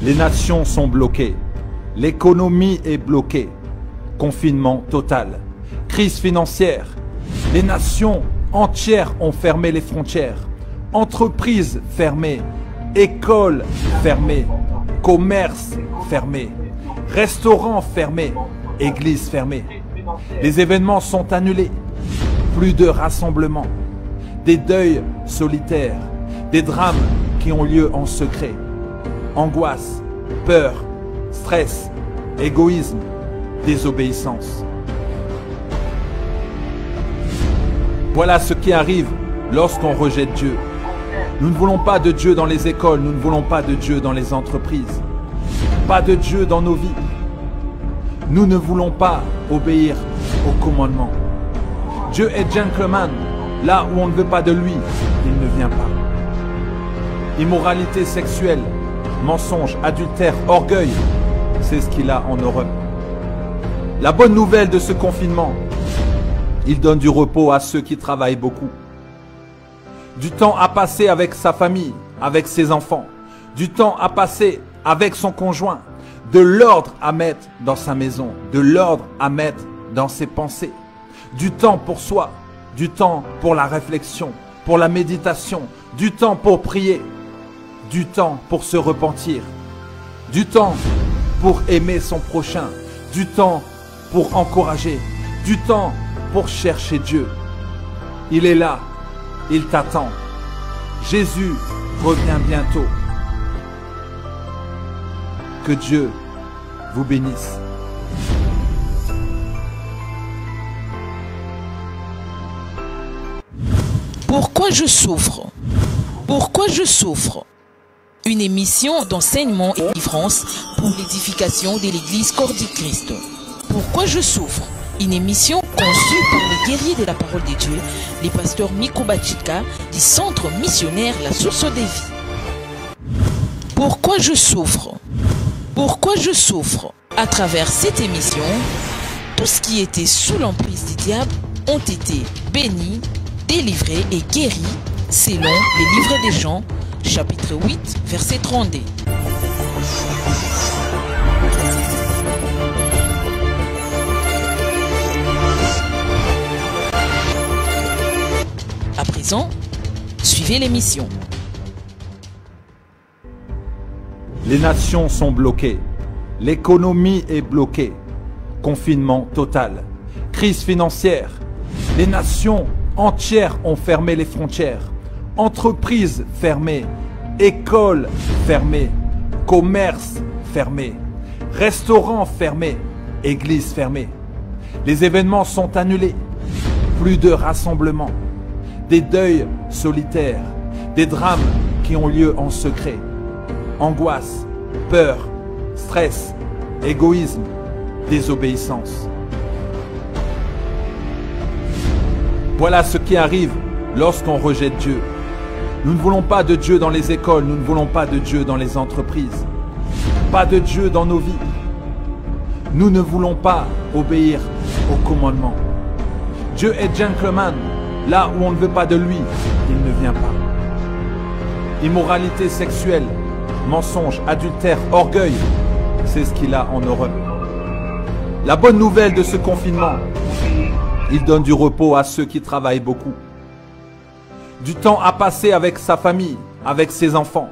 Les nations sont bloquées. L'économie est bloquée. Confinement total. Crise financière. Les nations entières ont fermé les frontières. Entreprises fermées. Écoles fermées. Commerces fermés. Restaurants fermés. Églises fermées. Les événements sont annulés. Plus de rassemblements. Des deuils solitaires. Des drames qui ont lieu en secret. Angoisse, peur, stress, égoïsme, désobéissance. Voilà ce qui arrive lorsqu'on rejette Dieu. Nous ne voulons pas de Dieu dans les écoles, nous ne voulons pas de Dieu dans les entreprises. Pas de Dieu dans nos vies. Nous ne voulons pas obéir aux commandements. Dieu est gentleman. Là où on ne veut pas de lui, il ne vient pas. Immoralité sexuelle, mensonge, adultère, orgueil, c'est ce qu'il a en horreur. La bonne nouvelle de ce confinement, il donne du repos à ceux qui travaillent beaucoup. Du temps à passer avec sa famille, avec ses enfants. Du temps à passer avec son conjoint. De l'ordre à mettre dans sa maison. De l'ordre à mettre dans ses pensées. Du temps pour soi. Du temps pour la réflexion, pour la méditation. Du temps pour prier. Du temps pour se repentir. Du temps pour aimer son prochain. Du temps pour encourager. Du temps pour chercher Dieu. Il est là. Il t'attend. Jésus revient bientôt. Que Dieu vous bénisse. Pourquoi je souffre? Pourquoi je souffre? Une émission d'enseignement et de délivrance pour l'édification de l'Église Corps du Christ. Pourquoi je souffre? Une émission conçue par les guerriers de la parole de Dieu, les pasteurs Miko Bachika du centre missionnaire La Source des Vies. Pourquoi je souffre? Pourquoi je souffre? À travers cette émission, tout ce qui était sous l'emprise du diable ont été bénis, délivrés et guéris selon les livres des Jean, chapitre 8, verset 32. À présent, suivez l'émission. Les nations sont bloquées. L'économie est bloquée. Confinement total. Crise financière. Les nations entières ont fermé les frontières. Entreprises fermées. Écoles fermées. Commerces fermés. Restaurants fermés. Églises fermées. Les événements sont annulés. Plus de rassemblements. Des deuils solitaires. Des drames qui ont lieu en secret. Angoisse, peur, stress, égoïsme, désobéissance. Voilà ce qui arrive lorsqu'on rejette Dieu. Nous ne voulons pas de Dieu dans les écoles, nous ne voulons pas de Dieu dans les entreprises. Pas de Dieu dans nos vies. Nous ne voulons pas obéir aux commandements. Dieu est gentleman. Là où on ne veut pas de lui, il ne vient pas. Immoralité sexuelle, mensonge, adultère, orgueil, c'est ce qu'il a en horreur. La bonne nouvelle de ce confinement, il donne du repos à ceux qui travaillent beaucoup. Du temps à passer avec sa famille, avec ses enfants.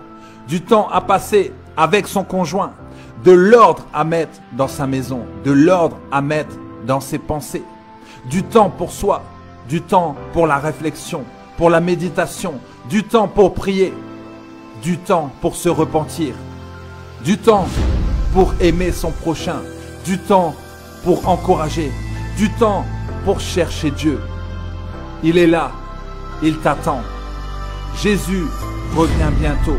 Du temps à passer avec son conjoint. De l'ordre à mettre dans sa maison. De l'ordre à mettre dans ses pensées. Du temps pour soi. Du temps pour la réflexion, pour la méditation. Du temps pour prier. Du temps pour se repentir. Du temps pour aimer son prochain. Du temps pour encourager. Du temps pour chercher Dieu. Il est là. Il t'attend. Jésus revient bientôt.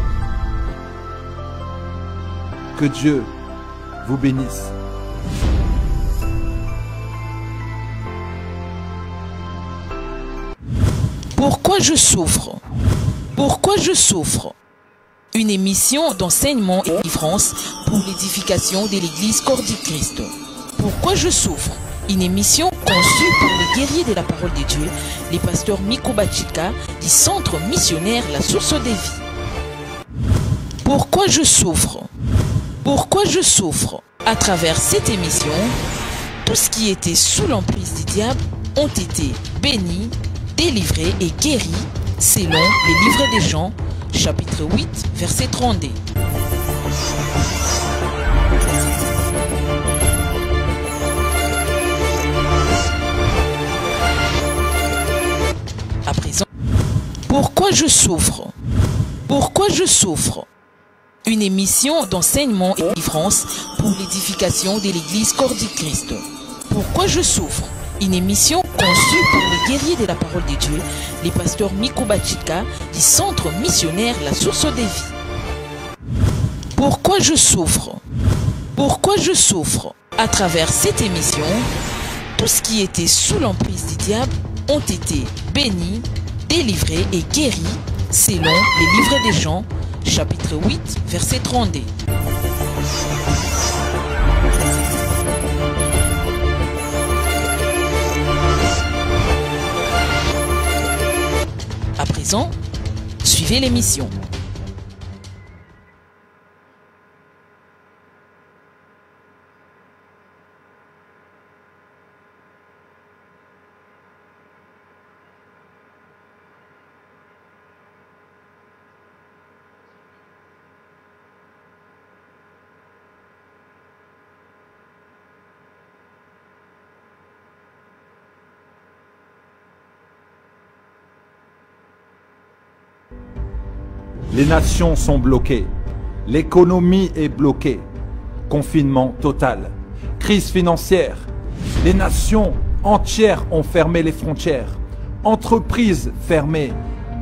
Que Dieu vous bénisse. Pourquoi je souffre? Pourquoi je souffre? Une émission d'enseignement et de délivrance pour l'édification de l'Église Corps du Christ. Pourquoi je souffre? Une émission conçue par les guerriers de la parole de Dieu, les pasteurs Miko Bachika du centre missionnaire La Source des Vies. Pourquoi je souffre? Pourquoi je souffre? À travers cette émission, tous qui étaient sous l'emprise du diable ont été bénis, délivrés et guéris selon les livres des Jean, chapitre 8, verset 32. À présent, pourquoi je souffre? Pourquoi je souffre? Une émission d'enseignement et de délivrance pour l'édification de l'Église Corps du Christ. Pourquoi je souffre? Une émission conçue pour les guerriers de la parole de Dieu, les pasteurs Miko Bachika du centre missionnaire La Source des Vies. Pourquoi je souffre? Pourquoi je souffre? À travers cette émission, tous qui étaient sous l'emprise du diable ont été bénis, délivrés et guéris selon les livres des Jean, chapitre 8, verset 32. À présent, suivez l'émission. Les nations sont bloquées. L'économie est bloquée. Confinement total. Crise financière. Les nations entières ont fermé les frontières. Entreprises fermées.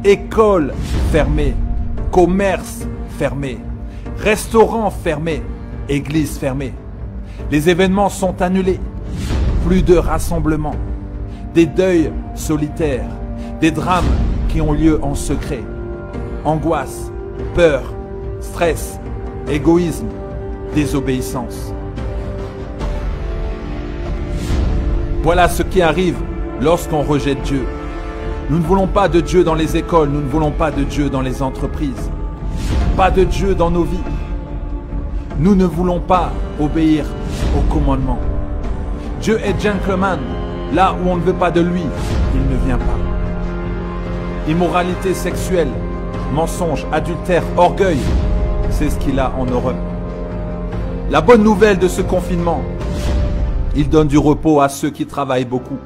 Écoles fermées. Commerces fermés. Restaurants fermés. Églises fermées. Les événements sont annulés. Plus de rassemblements. Des deuils solitaires. Des drames qui ont lieu en secret. Angoisse, peur, stress, égoïsme, désobéissance. Voilà ce qui arrive lorsqu'on rejette Dieu. Nous ne voulons pas de Dieu dans les écoles, nous ne voulons pas de Dieu dans les entreprises. Pas de Dieu dans nos vies. Nous ne voulons pas obéir aux commandements. Dieu est gentleman. Là où on ne veut pas de lui, il ne vient pas. Immoralité sexuelle, mensonge, adultère, orgueil, c'est ce qu'il a en horreur. La bonne nouvelle de ce confinement, il donne du repos à ceux qui travaillent beaucoup.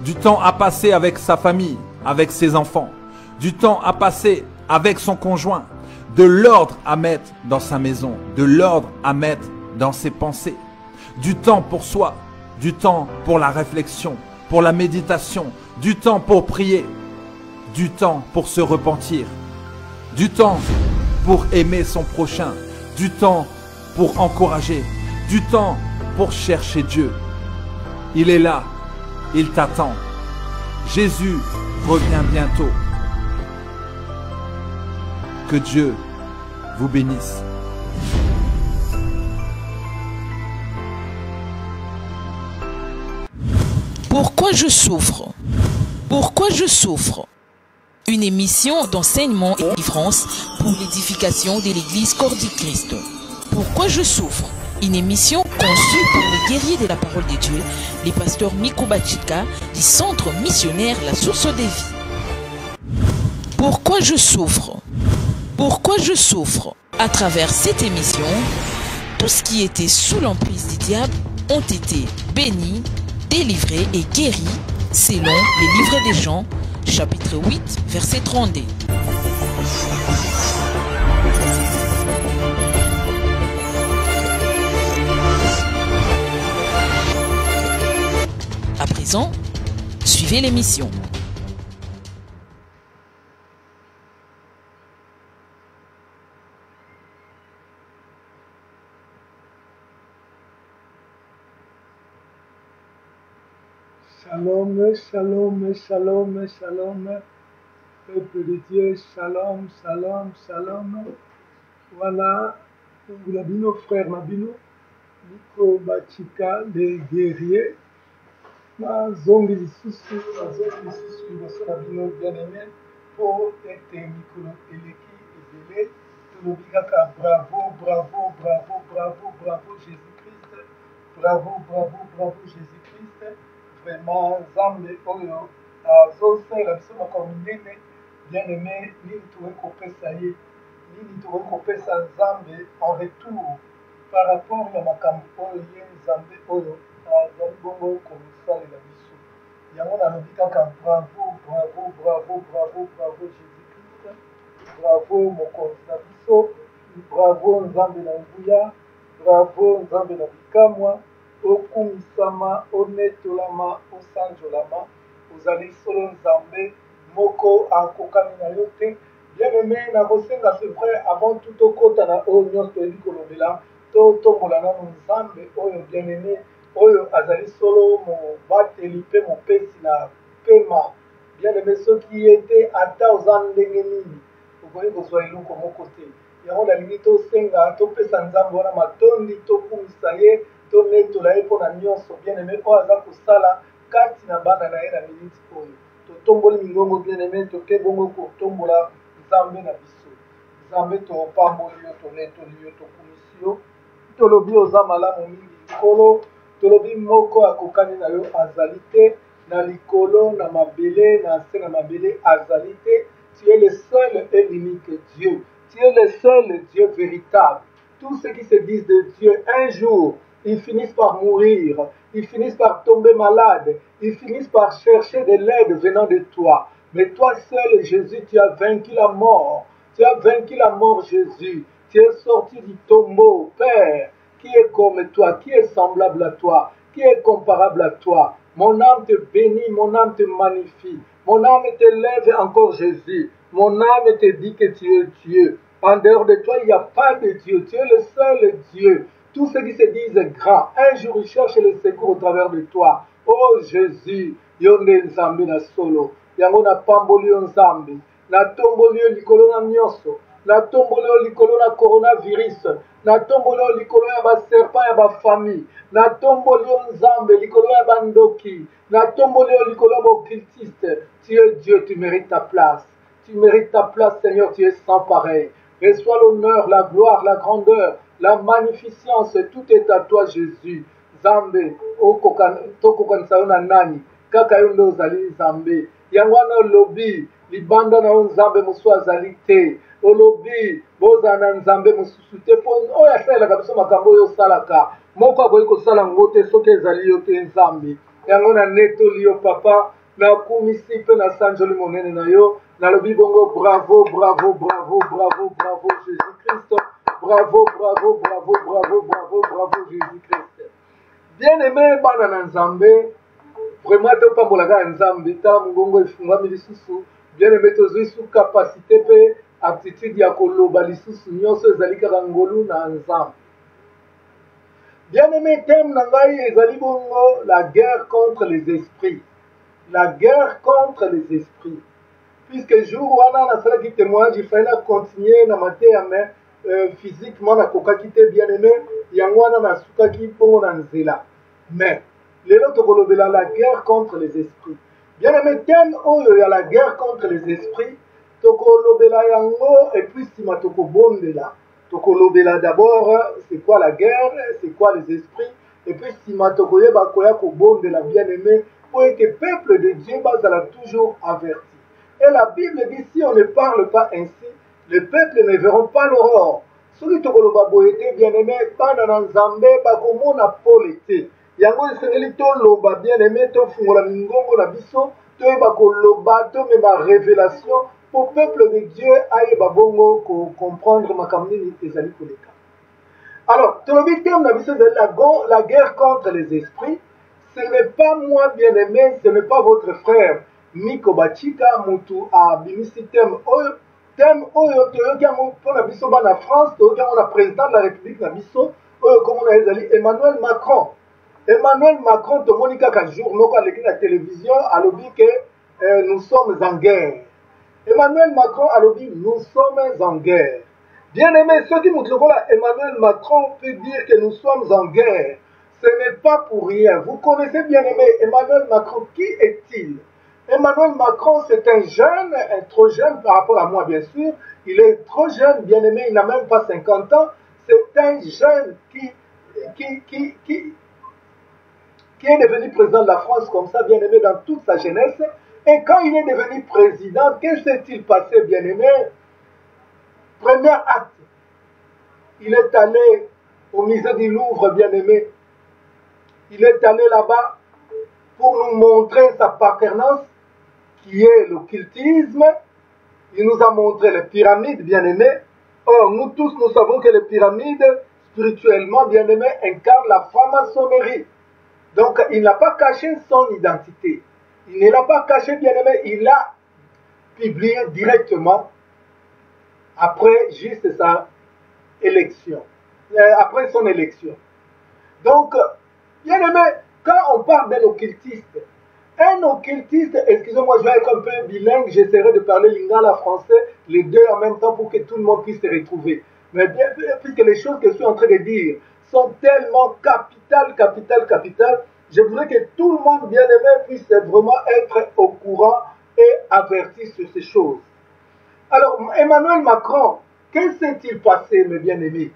Du temps à passer avec sa famille, avec ses enfants. Du temps à passer avec son conjoint. De l'ordre à mettre dans sa maison. De l'ordre à mettre dans ses pensées. Du temps pour soi. Du temps pour la réflexion, pour la méditation. Du temps pour prier. Du temps pour se repentir, du temps pour aimer son prochain, du temps pour encourager, du temps pour chercher Dieu. Il est là, il t'attend. Jésus revient bientôt. Que Dieu vous bénisse. Pourquoi je souffre? Pourquoi je souffre? Une émission d'enseignement et de délivrance pour l'édification de l'Église Corps du Christ. Pourquoi je souffre? Une émission conçue pour les guerriers de la parole de Dieu, les pasteurs Miko Bachika du centre missionnaire La Source des Vies. Pourquoi je souffre? Pourquoi je souffre? À travers cette émission, tous qui étaient sous l'emprise du diable ont été bénis, délivrés et guéris selon les livres des Jean, chapitre 8, verset 32. À présent, suivez l'émission. Shalom, shalom, shalom, shalom, peuple de Dieu, shalom, shalom, shalom. Voilà, Nabino, frère Nabino, Miko Bachika, les guerriers. Zongi lisusu, Nabino bien aimé, pour être Mikolo Teleki, Ezele, tolobi kaka bravo, bravo, bravo, bravo, bravo Jésus-Christ. Bravo, bravo, bravo Jésus-Christ. Vraiment, Nzambe oyo azosala biso makambo minene. Bien aimé, nini tokoki kopesa ye, nini tokoki kopesa Nzambe en retour par rapport ya makambo oyo ye Nzambe oyo azali bongo kosalela biso. Yango nalobi kaka bravo, bravo, bravo, bravo, bravo Jésus-Christ. Bravo mokonzi na biso, bravo Nzambe na nguya, bravo Nzambe na bikamwa, okumisama, onetolama, osanjolama, ozali solo Nzambe moko akokani na yo te. Bien aimé, nakosenga c'est vrai avant tout okota na oyo nyonso toyebi kolobela totombola nano Nzambe oyo bien aimé oyo azali solo mobateli mpe mopesi na pema. Bien aimé, soki ye te ata oza ndenge nini okoki kozwa eloko moko te. Yango nalingi tosenga topesa Nzambe wana matondi, tokumisa ye, tonetola ye mpona nyonso bien aimé oyo aza kosala kati na bana na ye na miniti oyo. Totomboli mingongo bien aimé, toke bongo kotombola Nzambe na biso. Nzambe topamboli yo, tonetoli yo, tokumisi yo, tolobi oza malamu mingi likolo, tolobi moko akokani na yo azali te, na likolo na mabele na se na mabele azali te. Tu es le seul et l'unique Dieu. Tu es le seul Dieu véritable. Tous ceux qui se disent de Dieu, un jour, ils finissent par mourir, ils finissent par tomber malades, ils finissent par chercher de l'aide venant de toi. Mais toi seul, Jésus, tu as vaincu la mort. Tu as vaincu la mort, Jésus. Tu es sorti du tombeau, Père. Qui est comme toi? Qui est semblable à toi? Qui est comparable à toi? Mon âme te bénit, mon âme te magnifie. Mon âme te lève encore, Jésus. Mon âme te dit que tu es Dieu. En dehors de toi, il n'y a pas de Dieu. Tu es le seul Dieu. Tous ceux qui se disent grands, un jour ils cherchent le secours au travers de toi. Oh Jésus, yonde Nzambe na solo. Yango na pamboli yo Nzambe. Na tomboli yo likolo na nyonso. Na tomboli yo likolo na coronavirus. Na tomboli yo likolo ya ba serpent ya ba famille. Na tomboli yo Nzambe likolo ya bandoki. Na tomboli yo likolo ya ba occultiste. Tu es Dieu, tu mérites ta place. Tu mérites ta place, Seigneur, tu es sans pareil. Reçois l'honneur, la gloire, la grandeur, la magnificence, tout est à toi, Jésus. Zambe, tokokanisa yo na nani, kaka yo nde ozali Nzambe. Yango wana olobi, libanda na yo Nzambe mosusu azali te. Olobi, bozala na Nzambe mosusu te, mpo oyo asalelaka biso makambo oyo osalaka. Moko akoki kosala yango te soki ezali yo te Nzambe. Yango na netoli yo papa, nakumisi mpe nasanjoli monene na yo. Nalobi bongo bravo, bravo, bravo, bravo, bravo Jésus-Christ. Bravo, bravo, bravo, bravo, bravo, bravo Jésus-Christ. Bien aimé bana na Nzambe, vraiment topambolaka Nzambe, tala mongongo efungwami lisusu. Bien aimé tozwi su capacité pe aptitude ya koloba lisusu nyonso ezali kaka ngolu na Nzambe. Bien aimé, thème na ngai ezali bongo la guerre contre les esprits. La guerre contre les esprits. Puisque jour wana nasalaki témoignage, il fallait continuer na mateya mais physiquement nakokaki te bien aimé, yango wana nasukaki bongo na nzela. Mais lelo tokolobela la guerre contre les esprits. Bien aimé, thème oyo ya la guerre contre les esprits tokolobela yango et puis sima tokobondela. Tokolobela d'abord c'est quoi la guerre, c'est quoi les esprits, et puis sima tokoyeba koya kobondela bien aimé pour que peuple de Dieu bazala toujours averti. Et la Bible dit, si on ne parle pas ainsi, les peuples ne verront pas l'aurore. Soki tokoloba boye te bien aimé, bana na Nzambe bakomona pole te. Yango esengeli toloba bien aimé, tofungola mingongo na biso, toyeba koloba, tomema révélation pour peuple de Dieu ayeba bongo comprendre makambo nini ezali koleka. Alors, tolobi thème na biso ezali la guerre contre les esprits. Ce n'est pas moi bien aimé, ce n'est pas votre frère Miko Bachika mutu abimisi thème oyo toyoki yango mpona biso bana France, toyoki yango na président de la République na biso oyo komona ezali Emmanuel Macron. Emmanuel Macron tomoni kaka jour moko aleki na télévision alobi que nous sommes en guerre. Emmanuel Macron alobi nous sommes en guerre. Bien aimé, soki mutu lokola Emmanuel Macron peut dire que nous sommes en guerre, ce n'est pas pour rien. Vous connaissez bien aimé Emmanuel Macron, qui est-il? Emmanuel Macron, c'est un jeune, trop jeune par rapport à moi, bien sûr. Il est trop jeune, bien aimé, il n'a même pas 50 ans. C'est un jeune qui est devenu président de la France comme ça, bien aimé, dans toute sa jeunesse. Et quand il est devenu président, qu'est-ce qui s'est-il passé, bien aimé? Premier acte, il est allé au musée du Louvre, bien aimé. Il est allé là-bas pour nous montrer sa paternance, qui est l'occultisme. Il nous a montré les pyramides, bien aimés. Or, nous tous, nous savons que les pyramides, spirituellement, bien aimés, incarnent la franc-maçonnerie. Donc, il n'a pas caché son identité. Il ne l'a pas caché, bien aimé. Il l'a publié directement après juste sa élection. Après son élection. Donc, bien aimé, quand on parle d'un occultiste, excusez-moi, je vais être un peu bilingue, j'essaierai de parler lingala français, les deux en même temps pour que tout le monde puisse se retrouver. Mais bien, puisque les choses que je suis en train de dire sont tellement capitales, je voudrais que tout le monde bien aimé puisse vraiment être au courant et averti sur ces choses. Alors, Emmanuel Macron, qu'est-ce qui s'est-il passé, mes bien-aimés?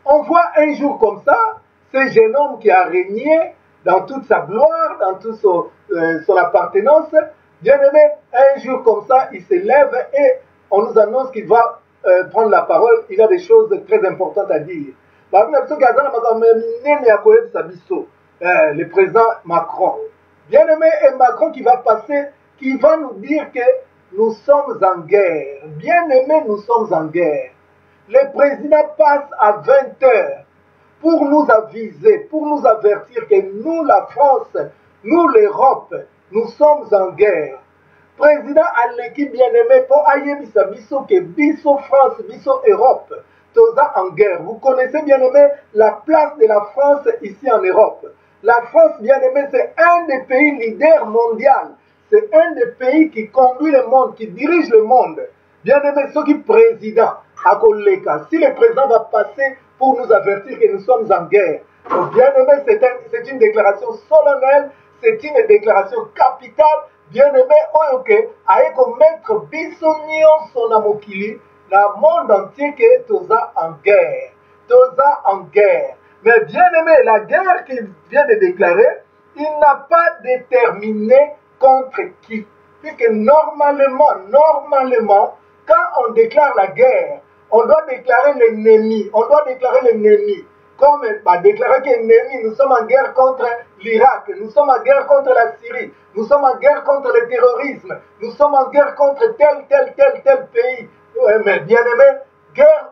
On voit un jour comme ça, ce jeune homme qui a régné dans toute sa gloire, dans toute son appartenance, bien aimé, un jour comme ça, il se lève et on nous annonce qu'il va prendre la parole. Il a des choses très importantes à dire. Le président Macron. Bien aimé, et Macron qui va passer, qui va nous dire que nous sommes en guerre. Bien aimé, nous sommes en guerre. Le président passe à 20 heures pour nous aviser, pour nous avertir que nous, la France, nous, l'Europe, nous sommes en guerre. Président à l'équipe bien-aimée, pour Ayebisa Bisso, que Bisso France, Bisso Europe, toza en guerre. Vous connaissez bien-aimé la place de la France ici en Europe. La France, bien-aimé, c'est un des pays leaders mondiaux. C'est un des pays qui conduit le monde, qui dirige le monde. Bien-aimé, ce qui est président à Koleka. Si le président va passer pour nous avertir que nous sommes en guerre. Bien-aimé, c'est une déclaration solennelle, c'est une déclaration capitale. Bien-aimé, ok, avec mettre Bissonion son amokili, le monde entier qui est toza en guerre. Toza en guerre. Mais bien-aimé, la guerre qu'il vient de déclarer, il n'a pas déterminé contre qui. Puisque normalement, quand on déclare la guerre, on doit déclarer l'ennemi. On doit déclarer l'ennemi. Comme déclarer que l'ennemi, nous sommes en guerre contre l'Irak, nous sommes en guerre contre la Syrie, nous sommes en guerre contre le terrorisme, nous sommes en guerre contre tel pays. Mais bien aimé, guerre,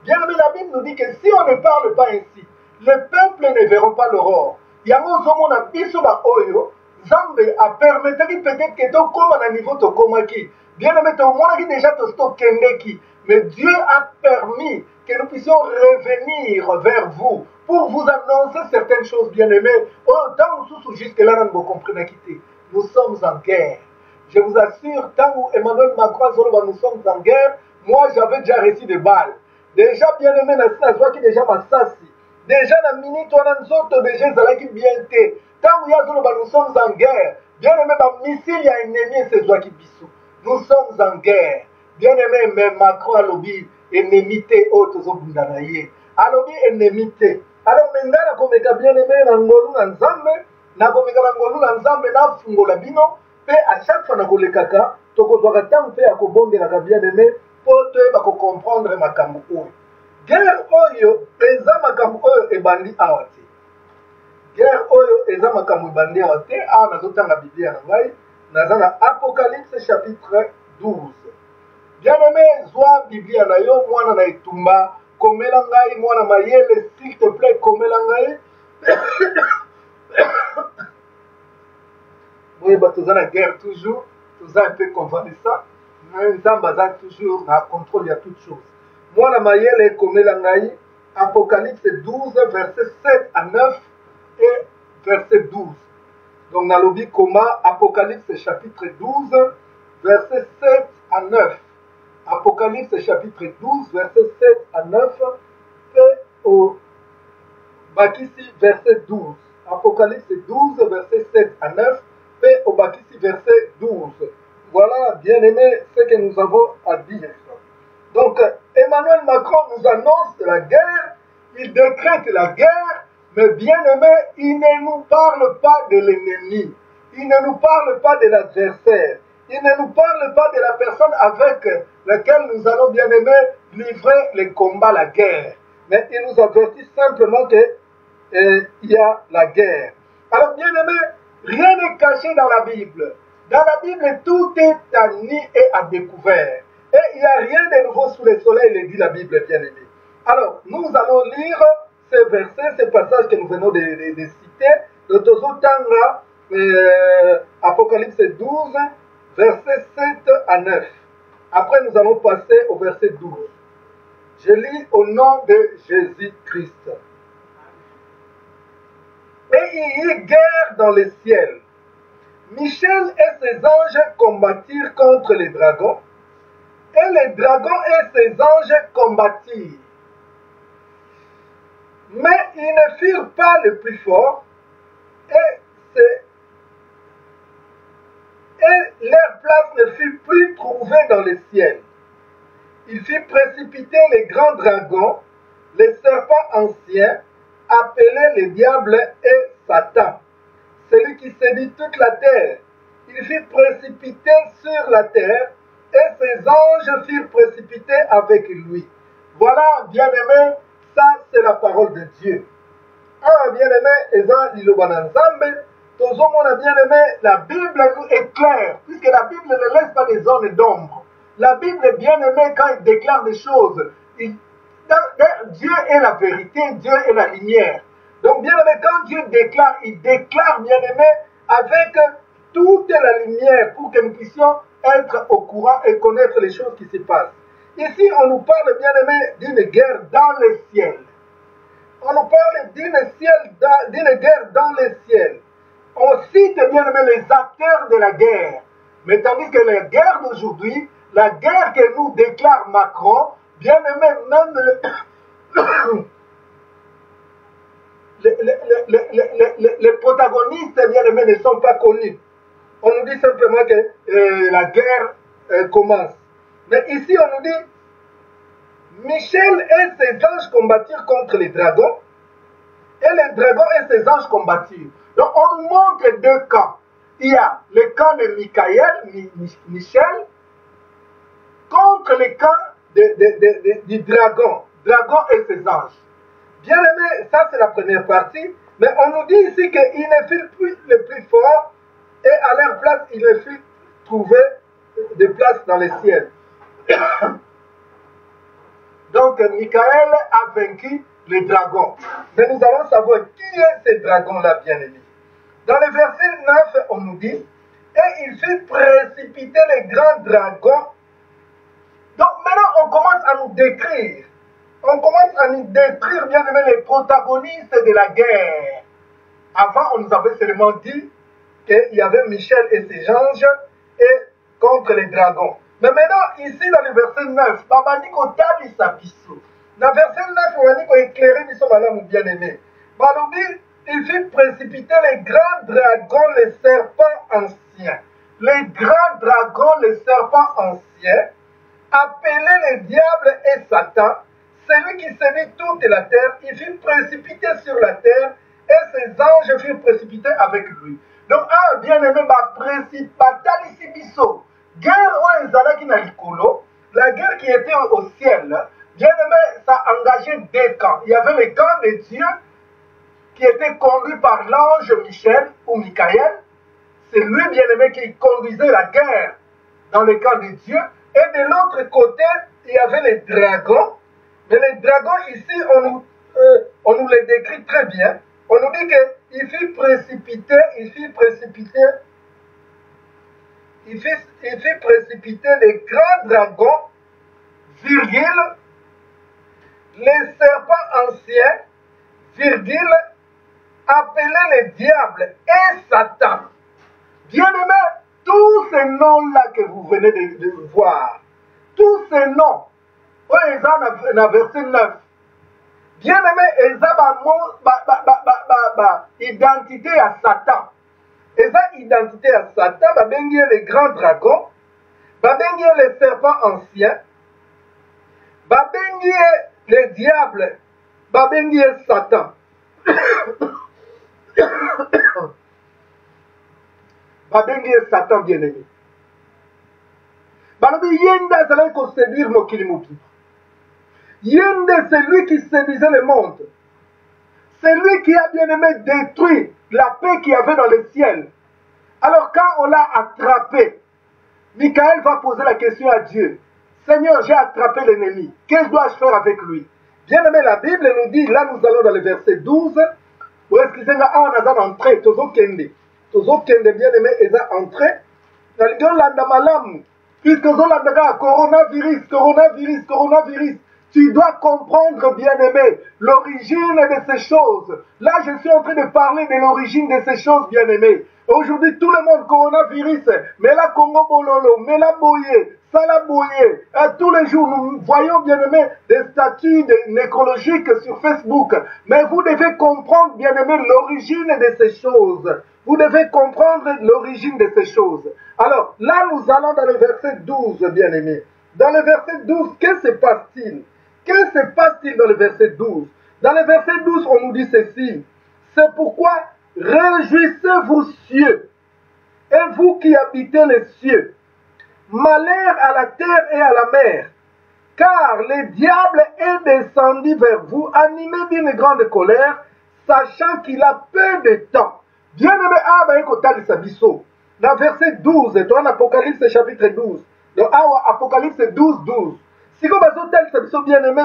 bien aimé, la Bible nous dit que si on ne parle pas ainsi, les peuples ne verront pas l'aurore. Yango zomona biso ba oyo, Zambé a permis peut-être que tu comme à un niveau de komaki. Bien aimé, tu as déjà to kendeki. Mais Dieu a permis que nous puissions revenir vers vous pour vous annoncer certaines choses, bien aimées. Tant où jusque-là, nous comprenons quitter. Nous sommes en guerre. Je vous assure, tant où Emmanuel Macron, nous sommes en guerre, moi j'avais déjà reçu des balles. Déjà, bien aimé, qui déjà m'a sassi. Déjà, la minute, on a nous déjà, ça qui bien été. Tant où nous sommes en guerre. Bien aimé, ma missile, il y a un ennemi, c'est toi qui bissou. Nous sommes en guerre. Bien aimé, mais Macron a lobby ennemité autres obundanaye. A lobby ennemité. Alors, maintenant, comme bien aimé, n'angolu n'anzambe, na komeka n'angolu n'anzambe na fungo la bino, pe à chaque fois n'angole kaka, toko doit tant pe à kobonde la bien aimé, pour te ba comprendre makambo oyo. Guerre oyo, eza makambo oyo ebandi awati. Guerre oyo, eza makambo ebandi awati. Ah, nazotanga Biblia na ngai, nazana Apocalypse chapitre 12. Bien-aimé, zwa Biblia na yo, mwana na etumba, komela ngai, mwana mayele, s'il te plaît, komela ngai. Oui, bah, tous la guerre toujours, tous un peu convalescent, mais Zamba toujours à contrôle, il y a toutes choses. Mwana mayele, komela ngai, Apocalypse 12, verset 7 à 9 et verset 12. Donc, dans le Koma, Apocalypse chapitre 12, verset 7 à 9. Apocalypse chapitre 12, verset 7 à 9, et au Bakissi, verset 12. Apocalypse 12, verset 7 à 9, et au Bakissi, verset 12. Voilà, bien aimé, ce que nous avons à dire. Donc, Emmanuel Macron nous annonce la guerre, il décrète la guerre, mais bien aimé, il ne nous parle pas de l'ennemi, il ne nous parle pas de l'adversaire, il ne nous parle pas de la personne avec laquelle nous allons bien aimé livrer le combat, la guerre. Mais il nous avertit simplement qu'il y a la guerre. Alors bien aimé, rien n'est caché dans la Bible. Dans la Bible, tout est à nu et à découvert. Et il n'y a rien de nouveau sous le soleil, le dit la Bible, bien aimé. Alors, nous allons lire ces versets, ces passages que nous venons de citer. Le Tozotanga, Apocalypse 12, versets 7 à 9. Après, nous allons passer au verset 12. Je lis au nom de Jésus-Christ. Et il y eut guerre dans les ciels. Michel et ses anges combattirent contre les dragons, et les dragons et ses anges combattirent. Mais ils ne furent pas les plus forts, et leur place ne fut plus trouvée dans les ciels. Il fit précipiter les grands dragons, les serpents anciens, appelés les diables et Satan, celui qui séduit toute la terre. Il fit précipiter sur la terre, et ses anges furent précipités avec lui. Voilà, bien-aimé, ça c'est la parole de Dieu. Ah, bien-aimé, Eza Lilobananzambe, Tozomona, bien-aimé, la Bible nous éclaire, puisque la Bible ne laisse pas des zones d'ombre. La Bible, bien-aimé, quand il déclare des choses, Dieu est la vérité, Dieu est la lumière. Donc, bien-aimé, quand Dieu déclare, il déclare, bien-aimé, avec toute la lumière pour que nous puissions être au courant et connaître les choses qui se passent. Ici, on nous parle, bien-aimé, d'une guerre dans les ciels. On nous parle d'une guerre dans les ciels. On cite, bien-aimé, les acteurs de la guerre. Mais tandis que la guerre d'aujourd'hui, la guerre que nous déclare Macron, bien-aimé, même les protagonistes, bien-aimés, ne sont pas connus. On nous dit simplement que la guerre commence. Mais ici, on nous dit, Michel et ses anges combattirent contre les dragons, et les dragons et ses anges combattirent. Donc, on nous montre deux camps. Il y a le camp de Michel, contre le camp du dragon et ses anges. Bien aimé, ça c'est la première partie, mais on nous dit ici qu'il ne fut plus le plus fort, et à leur place, il ne fut trouvé de place dans les ciels. Donc, Michael a vaincu les dragons. Mais nous allons savoir qui est ce dragon-là, bien-aimé. Dans le verset 9, on nous dit, et il fit précipiter les grands dragons. Donc, maintenant, on commence à nous décrire. On commence à nous décrire, bien aimé, les protagonistes de la guerre. Avant, on nous avait seulement dit qu'il y avait Michel et ses anges et contre les dragons. Mais maintenant, ici, dans le verset 9, Babandiko Tabi Sabiso. Dans le verset 9, on a dit qu'on éclairait, nous sommes madame bien-aimés. Balobi, il fit précipiter les grands dragons, les serpents anciens. Les grands dragons, les serpents anciens, appelés les diables et Satan, celui qui séduit toute la terre, il fut précipité sur la terre, et ses anges furent précipités avec lui. Donc, bien-aimé, ma principale ici, biso, guerre où ezalaki na likolo, la guerre qui était au ciel, bien-aimé, ça engageait deux camps. Il y avait le camp de Dieu, qui était conduit par l'ange Michel ou Michael. C'est lui, bien-aimé, qui conduisait la guerre dans le camp de Dieu. Et de l'autre côté, il y avait les dragons. Mais les dragons, ici, on nous les décrit très bien. On nous dit qu'il fit précipiter les grands dragons, virgule, les serpents anciens, virgule, appelés les diables et Satan. Bien-aimé, tous ces noms-là que vous venez de voir, tous ces noms, dans le verset 9, Bien aimé, eza identité à Satan. Eza identité à Satan, babengi le grand dragon, babengi le serpent ancien, babengi le diable, babengi Satan. Babengi Satan bien aimé. Balobi yenda azalaki koséduire mokili mobutu. Yende, c'est lui qui séduisait le monde. C'est lui qui a bien aimé détruit la paix qu'il y avait dans le ciel. Alors quand on l'a attrapé, Michael va poser la question à Dieu. Seigneur, j'ai attrapé l'ennemi. Qu'est-ce que dois-je faire avec lui? Bien aimé, la Bible nous dit, là nous allons dans le verset 12, où est-ce qu'il y a un entré, Tozo Kende, bien aimé, ils ont entré, dans le lion landamalam, puisque nous avons coronavirus, tu dois comprendre, bien-aimé, l'origine de ces choses. Là, je suis en train de parler de l'origine de ces choses, bien-aimé. Aujourd'hui, tout le monde, coronavirus, mais la Congo Bololo, mais la Boye, Sala Boye. Tous les jours, nous voyons, bien-aimé, des statuts nécrologiques sur Facebook. Mais vous devez comprendre, bien-aimé, l'origine de ces choses. Vous devez comprendre l'origine de ces choses. Alors, là, nous allons dans le verset 12, bien-aimé. Dans le verset 12, que se passe-t-il? Que se passe-t-il dans le verset 12? Dans le verset 12, on nous dit ceci. C'est pourquoi réjouissez-vous cieux, et vous qui habitez les cieux. Malheur à la terre et à la mer, car le diable est descendu vers vous, animé d'une grande colère, sachant qu'il a peu de temps. Bien-aimé, dans verset 12, dans Apocalypse chapitre 12, dans Apocalypse 12, 12. Si vous avez bien-aimé,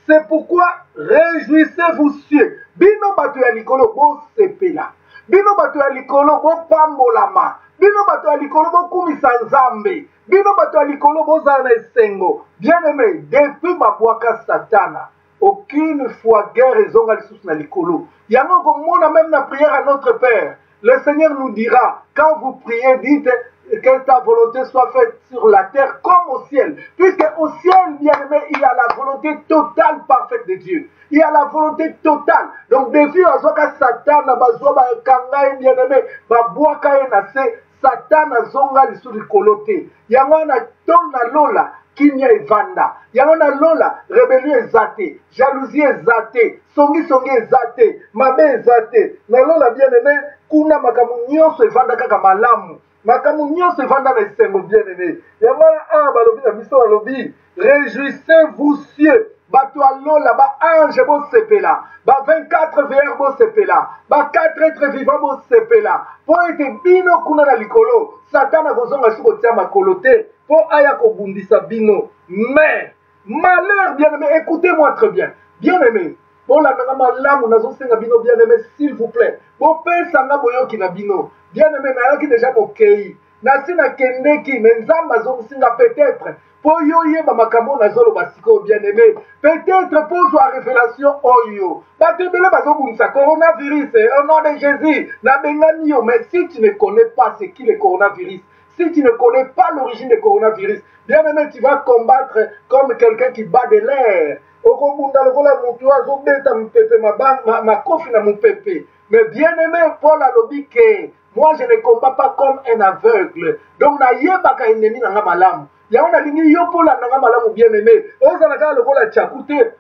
c'est pourquoi réjouissez-vous cieux. Bino batu ya likolo bo sepela. Bino batu ya likolo bo pambolama. Bino batu ya likolo bo kumisa nzambe. Bino batu ya likolo bo zana esengo. Bien-aimé, depuis babwaka satana, aucune fois guerre ezonga lisusu na likolo. Yango komona même na prière à notre Père. Le Seigneur nous dira, quand vous priez, dites que ta volonté soit faite sur la terre comme au ciel. Puisque au ciel, bien aimé, il y a la volonté totale, parfaite de Dieu. Il y a la volonté totale. Donc, depuis Azoka Satan, Bazoba Kangai, bien aimé, Babouaka et Nase, Satan a zonga l'issue kolote. Yangona ton na lola, kinya evanda. Yangona lola, rébellion ezate, jalousie ezate, songi ezate, mabe ezate. Na lola, bien aimé, kuna makamu nyonso evanda kaka malamu. Makamu nyonso evanda na esengo bien aimé. Yamana balobi na biso balobi, réjouissez-vous cieux. Bato alola, ba ange bo sepela, ba 24 VR bo sepela, ba 4 êtres vivants bo sepela. Po ete bino kuna na likolo, Satana kozonga siko tia makolo te, po aya kobundisa bino. Mais malheur bien aimé, écoutez-moi très bien. Bien aimé, bon la nanga malamu nazo senga bino bien aimé, s'il vous plaît. Bo pesa nga boyoki na bino. Bien aimé, na yoki déjà mokei. Na sina kendeki, mais nzamba zo singa peut-être. Pour yoye makambo na zolo basiko bien aimé. Peut-être pour la révélation oyo. Batebele bazo bunsa coronavirus au nom de Jésus. Na bengani yo, mais si tu ne connais pas ce qu'est le coronavirus, si tu ne connais pas l'origine du coronavirus, bien aimé, tu vas combattre comme quelqu'un qui bat de l'air. Okobunda lokola mutu azo beta mpepe ma kofi na mpepe. Mais bien aimé, Paul a lobby que moi je ne combats pas comme un aveugle. Donc na yebaka ennemi na malamu. Ya on a lingi yo pour la nanga malamu bien aimé. Ozalaka lokola chakute.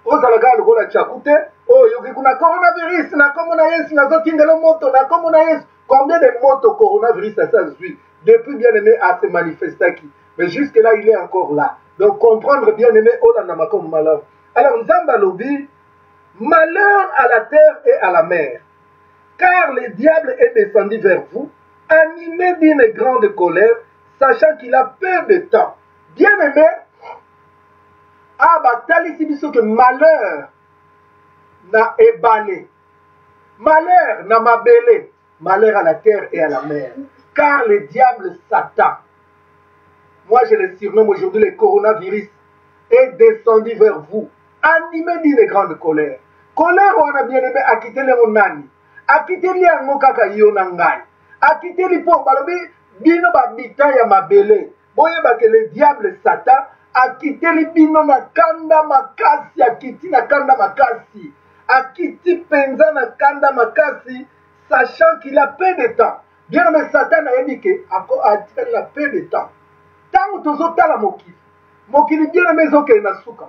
Ozalaka lokola chakute. Oh yoki kuna coronavirus na komona yes na zokindelo moto na komona yes. Combien de motos coronavirus à ça depuis bien aimé à se manifester qui. Mais jusque là il est encore là. Donc comprendre bien aimé olana makom malamu. Alors Nzamba lobi, malheur à la terre et à la mer, car le diable est descendu vers vous, animé d'une grande colère, sachant qu'il a peu de temps. Bien aimé, tali biso que malheur na ebale, malheur na mabele, malheur à la terre et à la mer, car le diable Satan, moi je le surnomme aujourd'hui le coronavirus, est descendu vers vous, animé d'une grande colère. Colère, on a bien aimé, a quitté les monani, a quitté les angokaka yonangai, a quitté les pauvres, balobi, bino babita ya mabele. Boye ba que le diable Satan akiteli bino na kanda makasi, akiti na kanda makasi, akiti penza na kanda makasi, sachant qu'il a peu de temps. Bien aimé, Satan a dit qu'il a peu de temps. Tant que tu as la mokili, mokili bien aimé, zoke na suka.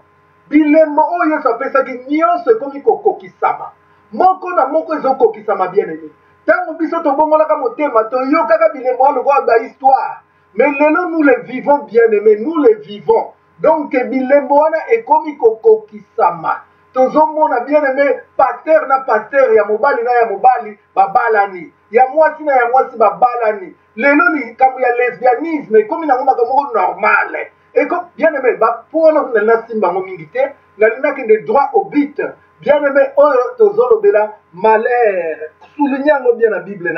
Bilembo oyo sapesaki nyonso ekomi kokokisama. Moko na moko ezokokisama bien aimé. Tant biso tobongolaka motema toyokaka bilembo alokola ba histoire. Mais lelo nous le vivons bien aimé, nous le vivons. Donc bilembo wana ekomi kokokisama. Tozomona bien aimé, pasteur na pasteur ya mobali na ya mobali babalani. Ya mwasi na ya mwasi babalani. Lelo ni kambo ya lesbianisme ekomi na ngoma kamoko normal. Et comme bien aimé, pour nous, des droits au but. Bien aimé, malheur. Soulignons bien la Bible,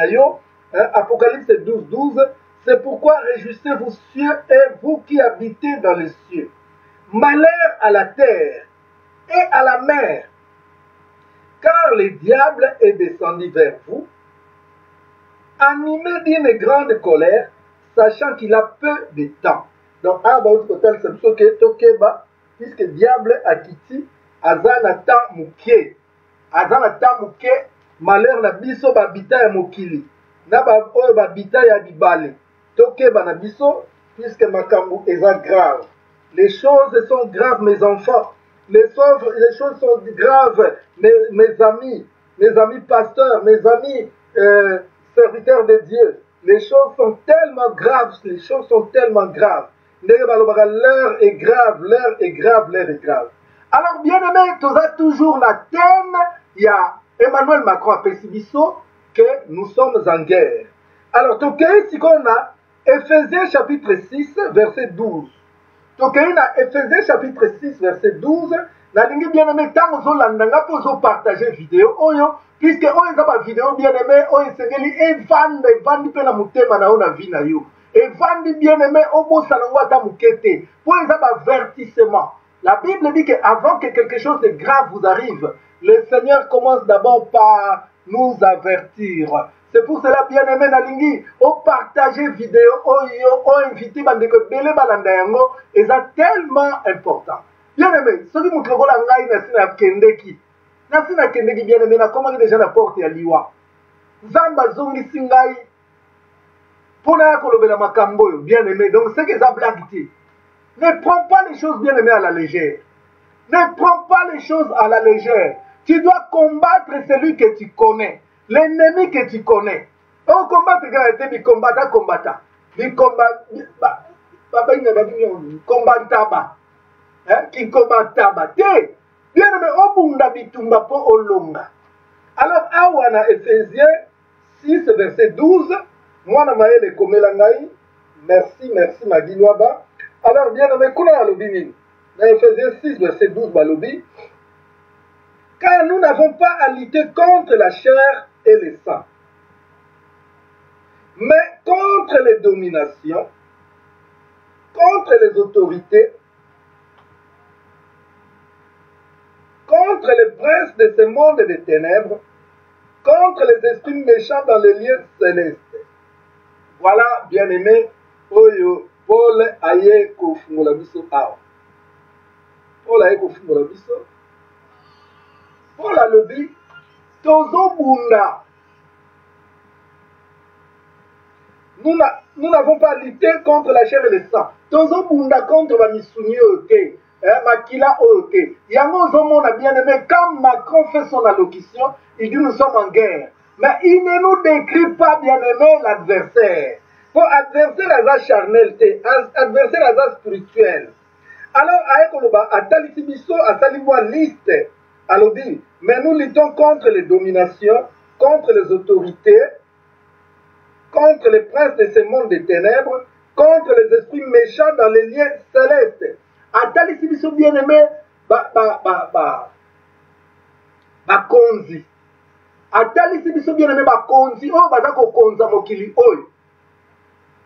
Apocalypse 12, 12. C'est pourquoi réjouissez-vous cieux et vous qui habitez dans les cieux. Malheur à la terre et à la mer, car le diable est descendu vers vous, animé d'une grande colère, sachant qu'il a peu de temps. Donc, puisque le diable a quitté, Azana Tamouké, malheur na biso babita ya mokili, na babita ya dibale, toke na biso, puisque makambu est grave. Les choses sont graves, mes enfants. Les choses sont graves, mes amis pasteurs, mes amis serviteurs de Dieu. Les choses sont tellement graves, L'heure est grave, l'heure est grave, l'heure est grave. Alors, bien aimé, tu as toujours la thème, il y a Emmanuel Macron à Pessibiso, que nous sommes en guerre. Alors, si on a Ephésiens chapitre 6, verset 12. On a Ephésiens chapitre 6, verset 12. La ligne bien aimé, tant que vous avez partagé vidéo, puisque on a une vidéo bien aimé, on a une vande pe na mutema na ona vi na yo. Et vandi bien aimé, obo salangwata mukete. Pour les avertissement. La Bible dit qu'avant que quelque chose de grave vous arrive, le Seigneur commence d'abord par nous avertir. C'est pour cela, bien aimé, Nalingi, au partager vidéo, au invité, bele balanda yango, et ça tellement important. Bien aimé, ce qui m'a dit que nasina kendeki. Nasina kendeki, bien aimé, na comment déjà la porte ya liwa. Zamba zongi singai. Pour la kolobela makambo, bien aimé. Donc, c'est que ça blague. Ne prends pas les choses, bien aimé, à la légère. Ne prends pas les choses à la légère. Tu dois combattre celui que tu connais. L'ennemi que tu connais. On combat, tu combattant, combattant. Tu combattaba. Qui combattaba. Bien aimé, obunda bitumba po olonga. Alors, awana Ephésiens 6, verset 12. Moi, je suis merci, merci, Magilwaba. Alors, bien aimé, kuna alobini. Dans Ephésiens 6, verset 12, balobi. Car nous n'avons pas à lutter contre la chair et le sang, mais contre les dominations, contre les autorités, contre les princes de ce monde des ténèbres, contre les esprits méchants dans les lieux célestes. Voilà, bien aimé, Oyo, Paul aye kofungola biso awa. Paul aye kofungola biso. Paul alobi, tozo bunda. Nous n'avons pas lutté contre la chair et le sang. Tozo bunda contre la misuni ote. Makila ote. Yango zomona bien aimé, quand Macron fait son allocution, il dit nous sommes en guerre. Mais il ne nous décrit pas, bien aimé, l'adversaire. Pour adversaire à sa charnalité, adversaire à sa spirituel. Alors, Aekoloba, à Talitibiso, à Saliboa liste, alobi, mais nous luttons contre les dominations, contre les autorités, contre les princes de ce monde des ténèbres, contre les esprits méchants dans les lieux célestes. À Talitibiso, bien aimé, konzi. Atali biso bien aimé bakonzi oh bazako konza mokili oyo.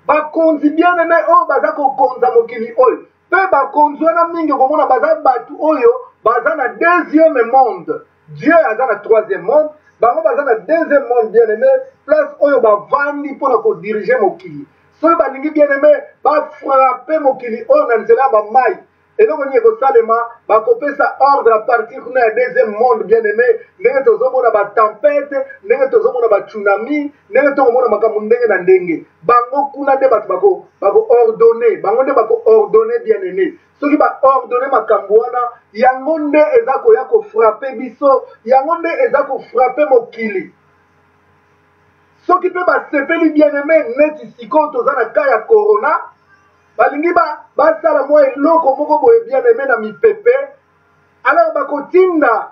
Bakonzi bien aimé oh bazako konza mokili oyo. Pe bakonzi wana mingi komona baza batu oyo baza na deuxième monde. Dieu aza na troisième monde. Bango baza na deuxième monde bien aimé place oyo bavandi pour ko diriger mokili. soki balingi bien aimé bafrappe mokili oyo na nzela ya bamai eloko nini ekosalema bakopesa ordre à partir kuna ya deuxième monde bien aimé ndenge tozomona batempete ndenge tozomona batsunami ndenge tokomona makambo ndenge na ndenge bango kuna nde bato bakoordonne bango nde bakoordonne bien aimé soki baordonne makambo wana yango nde eza koya kofrappe biso yango nde eza kofrappe mokili soki mpe basepeli bien aimé neti sikoyo toza na ka ya corona balingi basala mwa eloko moko boye bien aimé na mipepe alors bakotinda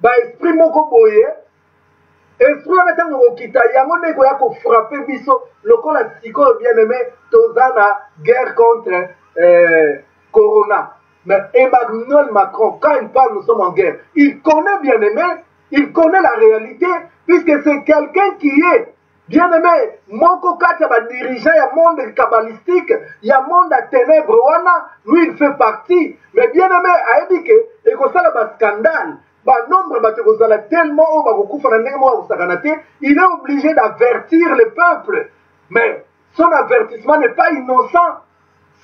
baesprit moko boye esprit wana ntango kokita yango nde koya kofrappe biso lokola sikoyo bien aimé toza na guerre contre corona. Mais Emmanuel Macron, quand il parle, nous sommes en guerre, il connaît bien aimé, il connaît la réalité, puisque c'est quelqu'un qui est bien aimé. Moko Kata va diriger le monde kabbalistique, il y a un monde à ténèbres, lui il fait partie. Mais bien aimé, a dit que, et que ça là, scandale, tellement il est obligé d'avertir le peuple. Mais son avertissement n'est pas innocent.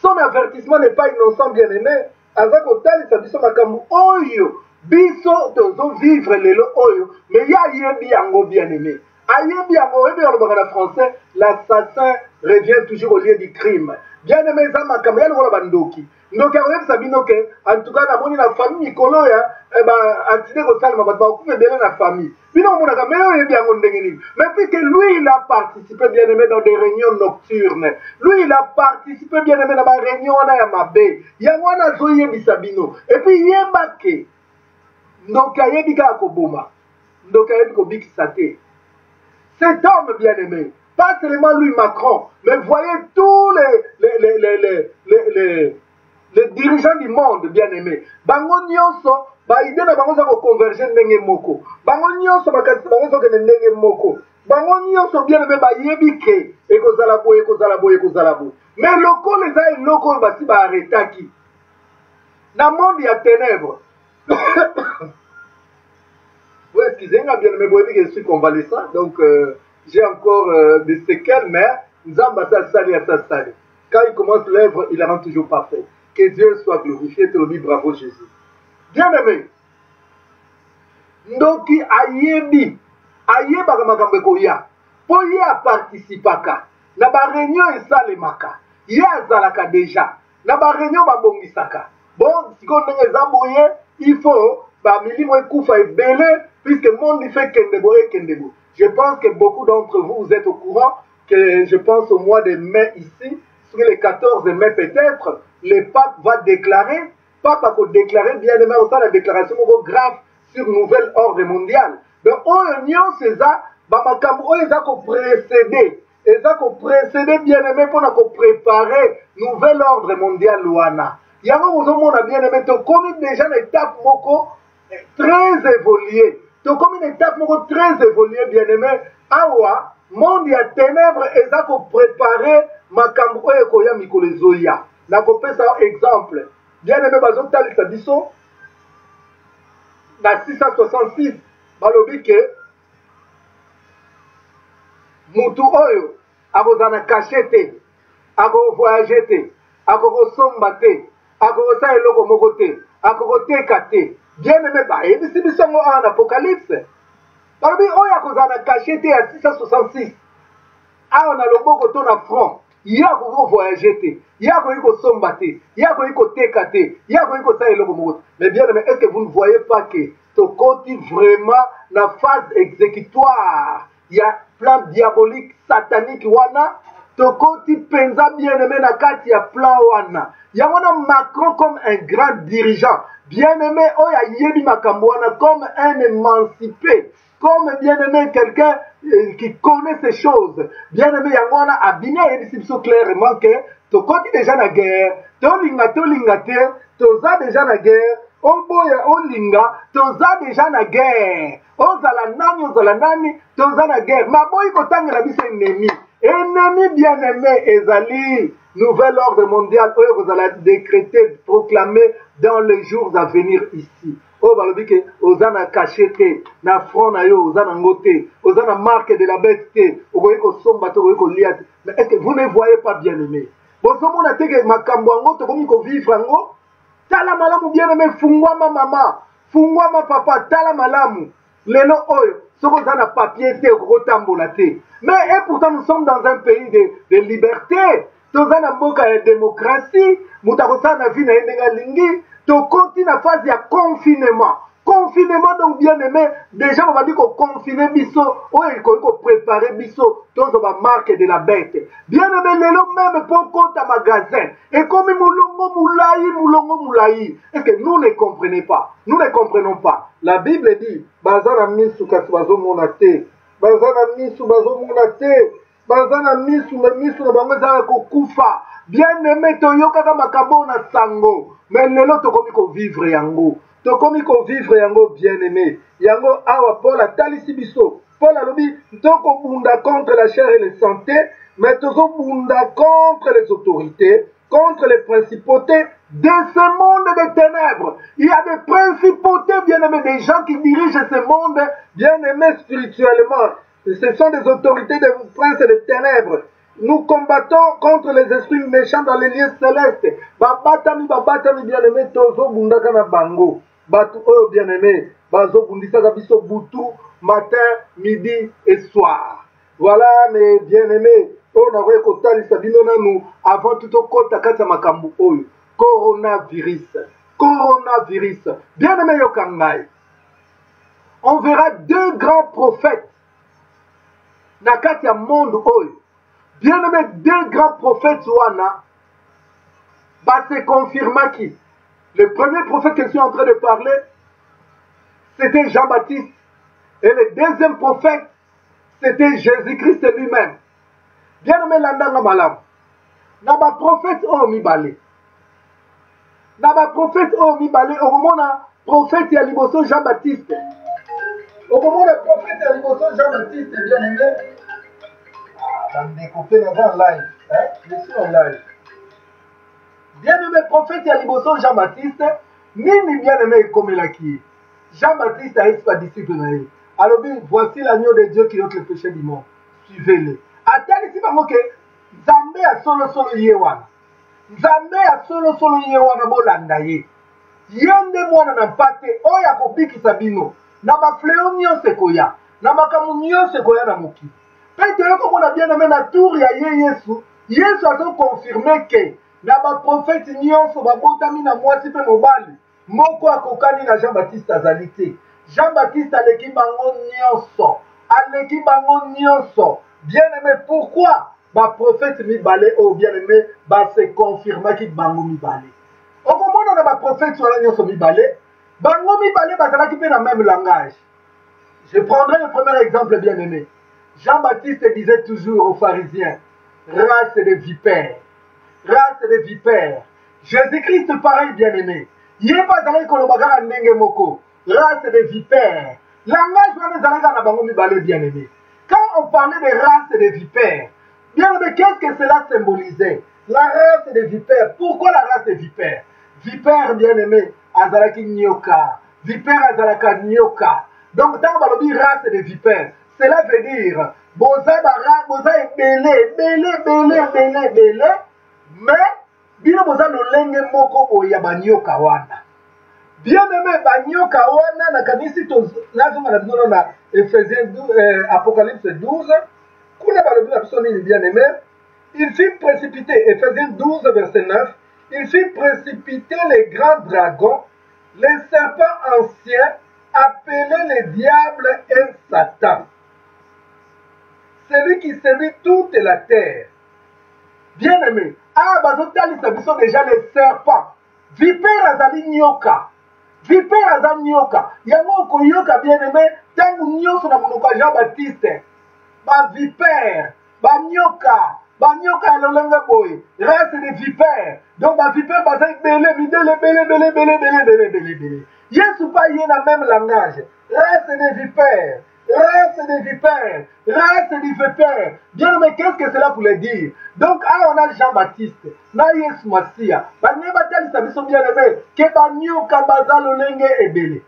Son avertissement n'est pas innocent, bien aimé. Azako tali sabiso makamu oyo biso tozo vivre lelo oyo mais ya yebi yango bien aimé ayebi yango yebi yango en français l'assassin revient toujours au lieu du crime bien aimé za makamu ya lokola bandoki ndoki akoyebi sabino ke en tout cas na moni na famille mikolo ya accident ko salma bato bakufa bele na famille bino monaka mais oyo yebi yango ndenge nini mais puisque lui il a participé bien aimé dans des réunions nocturnes lui il a participé bien aimé dans ma réunion wana ya mabe yango wana azoyebisa bino et puis yemba ke ndoki ayebi kaka koboma ndoki ayebi kobikisa te cet homme bien aimé pas seulement lui Macron mais voyez tous les dirigeants du monde bien aimé bango nyonso baide na bango za koconverger ndenge moko bango nyonso bakati bango zokende ndenge moko bango nyonso bien aimé bayebi ke ekozala boye ekozala boye ekozala boye mais lokola eza eloko oyo basi baaretaki na monde ya ténèbres vous excusez-moi bien aimé boyebi que je suis convalescent donc j'ai encore des séquelles mais nzamba sali à sa sali quand il commence l'œuvre il la rend toujours parfait. Que Dieu soit glorifié, te le dis, bravo Jésus. Bien aimé, Ndoki ayebi makambo koya, po ye a participaka, na ba réunion esalemaka, ye azalaka déjà, na ba réunion babongisaka. Bon, siko ndenge zamboye, il faut ba milimo ekufa ebele, puisque le monde il fait kendebo et kendebo. Je pense que beaucoup d'entre vous, vous êtes au courant que je pense au mois de mai ici, sur les 14 mai peut-être, le pape va déclarer, pape a déclaré bien aimé aussi la déclaration grave sur nouvel ordre mondial. Donc, on est ça, bamakambo eza ko précéder, bien aimé pour préparer nouvel ordre mondial wana. Yango vous a bien aimé to comme déjà une étape moko très évoluée. To comme une étape moko très évoluée bien aimé. Awa monde ya ténèbres eza ko préparer makambo oyo koya mikolo ezoya. Na kopesa exemple bien aimé bazotalisa biso na 666 balobi ke mutu oyo akozana caché te akovoyage te akokosomba te akokosala eloko moko te akokoteka te bien aimé bayebisi biso yango en apocalypse balobi oyo akozana caché te ya 666 awa na loboko to na front yako voyager te yako yiko somba te yako yiko teka te yako yiko sa eloko moko mais bien mais est-ce que vous ne voyez pas que tokoti vraiment la phase exécutoire il y a plan diabolique satanique wana tokoti penza bien aimé na kati ya plan wana yamona Macron comme un grand dirigeant bien aimé oya yebi makambo wana comme un émancipé comme bien aimé quelqu'un qui connaît ces choses. Bien aimé Yangwana a bien dit clairement que tu continues déjà la guerre, tu as déjà la guerre, Olinga, tu as déjà la guerre, Ozalanani, tu as la guerre. Ma boy kotang la bise ennemi. Ennemi bien aimé Ezali, nouvel ordre mondial, vous allez décréter, proclamer dans les jours à venir ici. oyo balobi ke oza na caché te na front na yo oza nango te oza na marque de la bête te okoki kosomba te okoki kolia te mais est ce que vous ne voyez pas bien aimé bozomona te ke makambo yango tokomi kovivre yango tala malamu bien aimé fungwama mama fungwama papa tala malamu lelo oyo soki oza na papier te okokotambola te mais et pourtant nous sommes dans un pays de liberté toza na mboka ya démocratie moto akosala na vie na ye ndenge alingi tokoti na phase ya confinement donc bien aimé déjà babandi koconfine biso oyo ekoki kopréparer biso tozwa bamarque de la bête bien aimé lelo même mpo kota magasin ekomi mulongo mulai est ce que nous ne comprenons pas la Bible dit baza na misu kasi bazomona te baza na misu bazomona te baza na misu na bango ezala kokufa bien aimé toyokaka makambo na sango mais lelo tokomi kovivre yango bien aimé yango awa Paul atalisi biso Paul alobi tokobunda contre la chair et les santé mais tozobunda contre les autorités contre les principautés de ce monde des ténèbres. Il y a des principautés bien aimés, des gens qui dirigent ce monde bien aimés spirituellement. Ce sont des autorités des princes et des ténèbres. Nous combattons contre les esprits méchants dans les lieux célestes. Babatami bien aimé, tozo bundaka na bango. Batu bien aimé, bazo bundisaka biso butu, matin, midi et soir. Voilà mes bien aimés. On a vu kotalisa bino nanu avant tout kota kata makambu oyo. Coronavirus. Bien aimé yokangai. On verra deux grands prophètes. Nakati ya monde oyo. Bien aimé, deux grands prophètes wana, se confirma qui? Le premier prophète que je suis en train de parler, c'était Jean-Baptiste. Et le deuxième prophète, c'était Jésus-Christ lui-même. Bien aimé, landanga malam. Naba prophète o mibale. Au moment na prophète ya liboso Jean-Baptiste. Au moment na prophète ya liboso Jean-Baptiste, bien aimé. Découpé dans un live, hein? Je suis en live. Bien-aimé prophète Yaliboso Jean-Baptiste, nini bien-aimé comme il a qui Jean-Baptiste a été pas disciple. Alors, voici l'agneau de Dieu qui ôte le péché du monde. Suivez-le. Attends ici, parce que Zambé a solo yewana. Zambé a solo yewana bolandaye. Yende mwana na pate, oya kopiki sabino. Na ba fleo nyo sekoya. Na makamu nyo sekoya na moki. Peut-être qu'on a bien aimé la tour ya Yesu a confirmé que na ba prophète nyonso ba botami na mwasi pe mobali moko akokani na Jean-Baptiste azalité. Jean-Baptiste aleki bango nyonso. Bien aimé, pourquoi ba prophète mibale ou bien aimé ba se confirma ki bango mibale. Au moment où on a ba prophète sur la nyonso mibale, bango mibale bazalaki pe na même langage. Je prendrai le premier exemple bien aimé. Jean-Baptiste disait toujours aux pharisiens, race de vipères. Jésus-Christ pareil bien aimé. Il n'est pas dans kolobagara ndenge moko. Race de vipères. Langage wana zalanga na bango mibale bien aimé. Quand on parlait de race de vipères, bien aimé, qu'est-ce que cela symbolisait? La race de vipères. Pourquoi la race de vipères? Vipère bien aimé, azalaki nyoka. Vipère azalaka nyoka. Donc tant qu'on dit race de vipères, cela veut dire boza belé, mais bino boza lolenge moko oya banyoka wana. Bien aimé banyoka wana na kanisi to nazonga na bino na Ephésiens 12, Apocalypse 12. Kuna balobi na biso nini bien aimé? Il fit précipiter, Ephésiens 12 verset 9, il fit précipiter les grands dragons, les serpents anciens, appelés les diables et Satan. Celui qui séduit toute la terre. Bien aimé, bazotali sabiso déjà les serpents. Vipère azali nyoka. Yango koyoka bien aimé, tangu nyoso na monoko Jean-Baptiste. Ba vipère, ba nyoka lolenge boy, race de vipère. Donc ba vipère bazali belé. Yesu pas y na même langage. Race de vipère. Bien mais qu'est-ce que cela voulait dire? Donc on a Jean-Baptiste, na Yesu Masia, ba ne batali sabiso bien aimé, ke ba nyoka bazalo lenge ebele.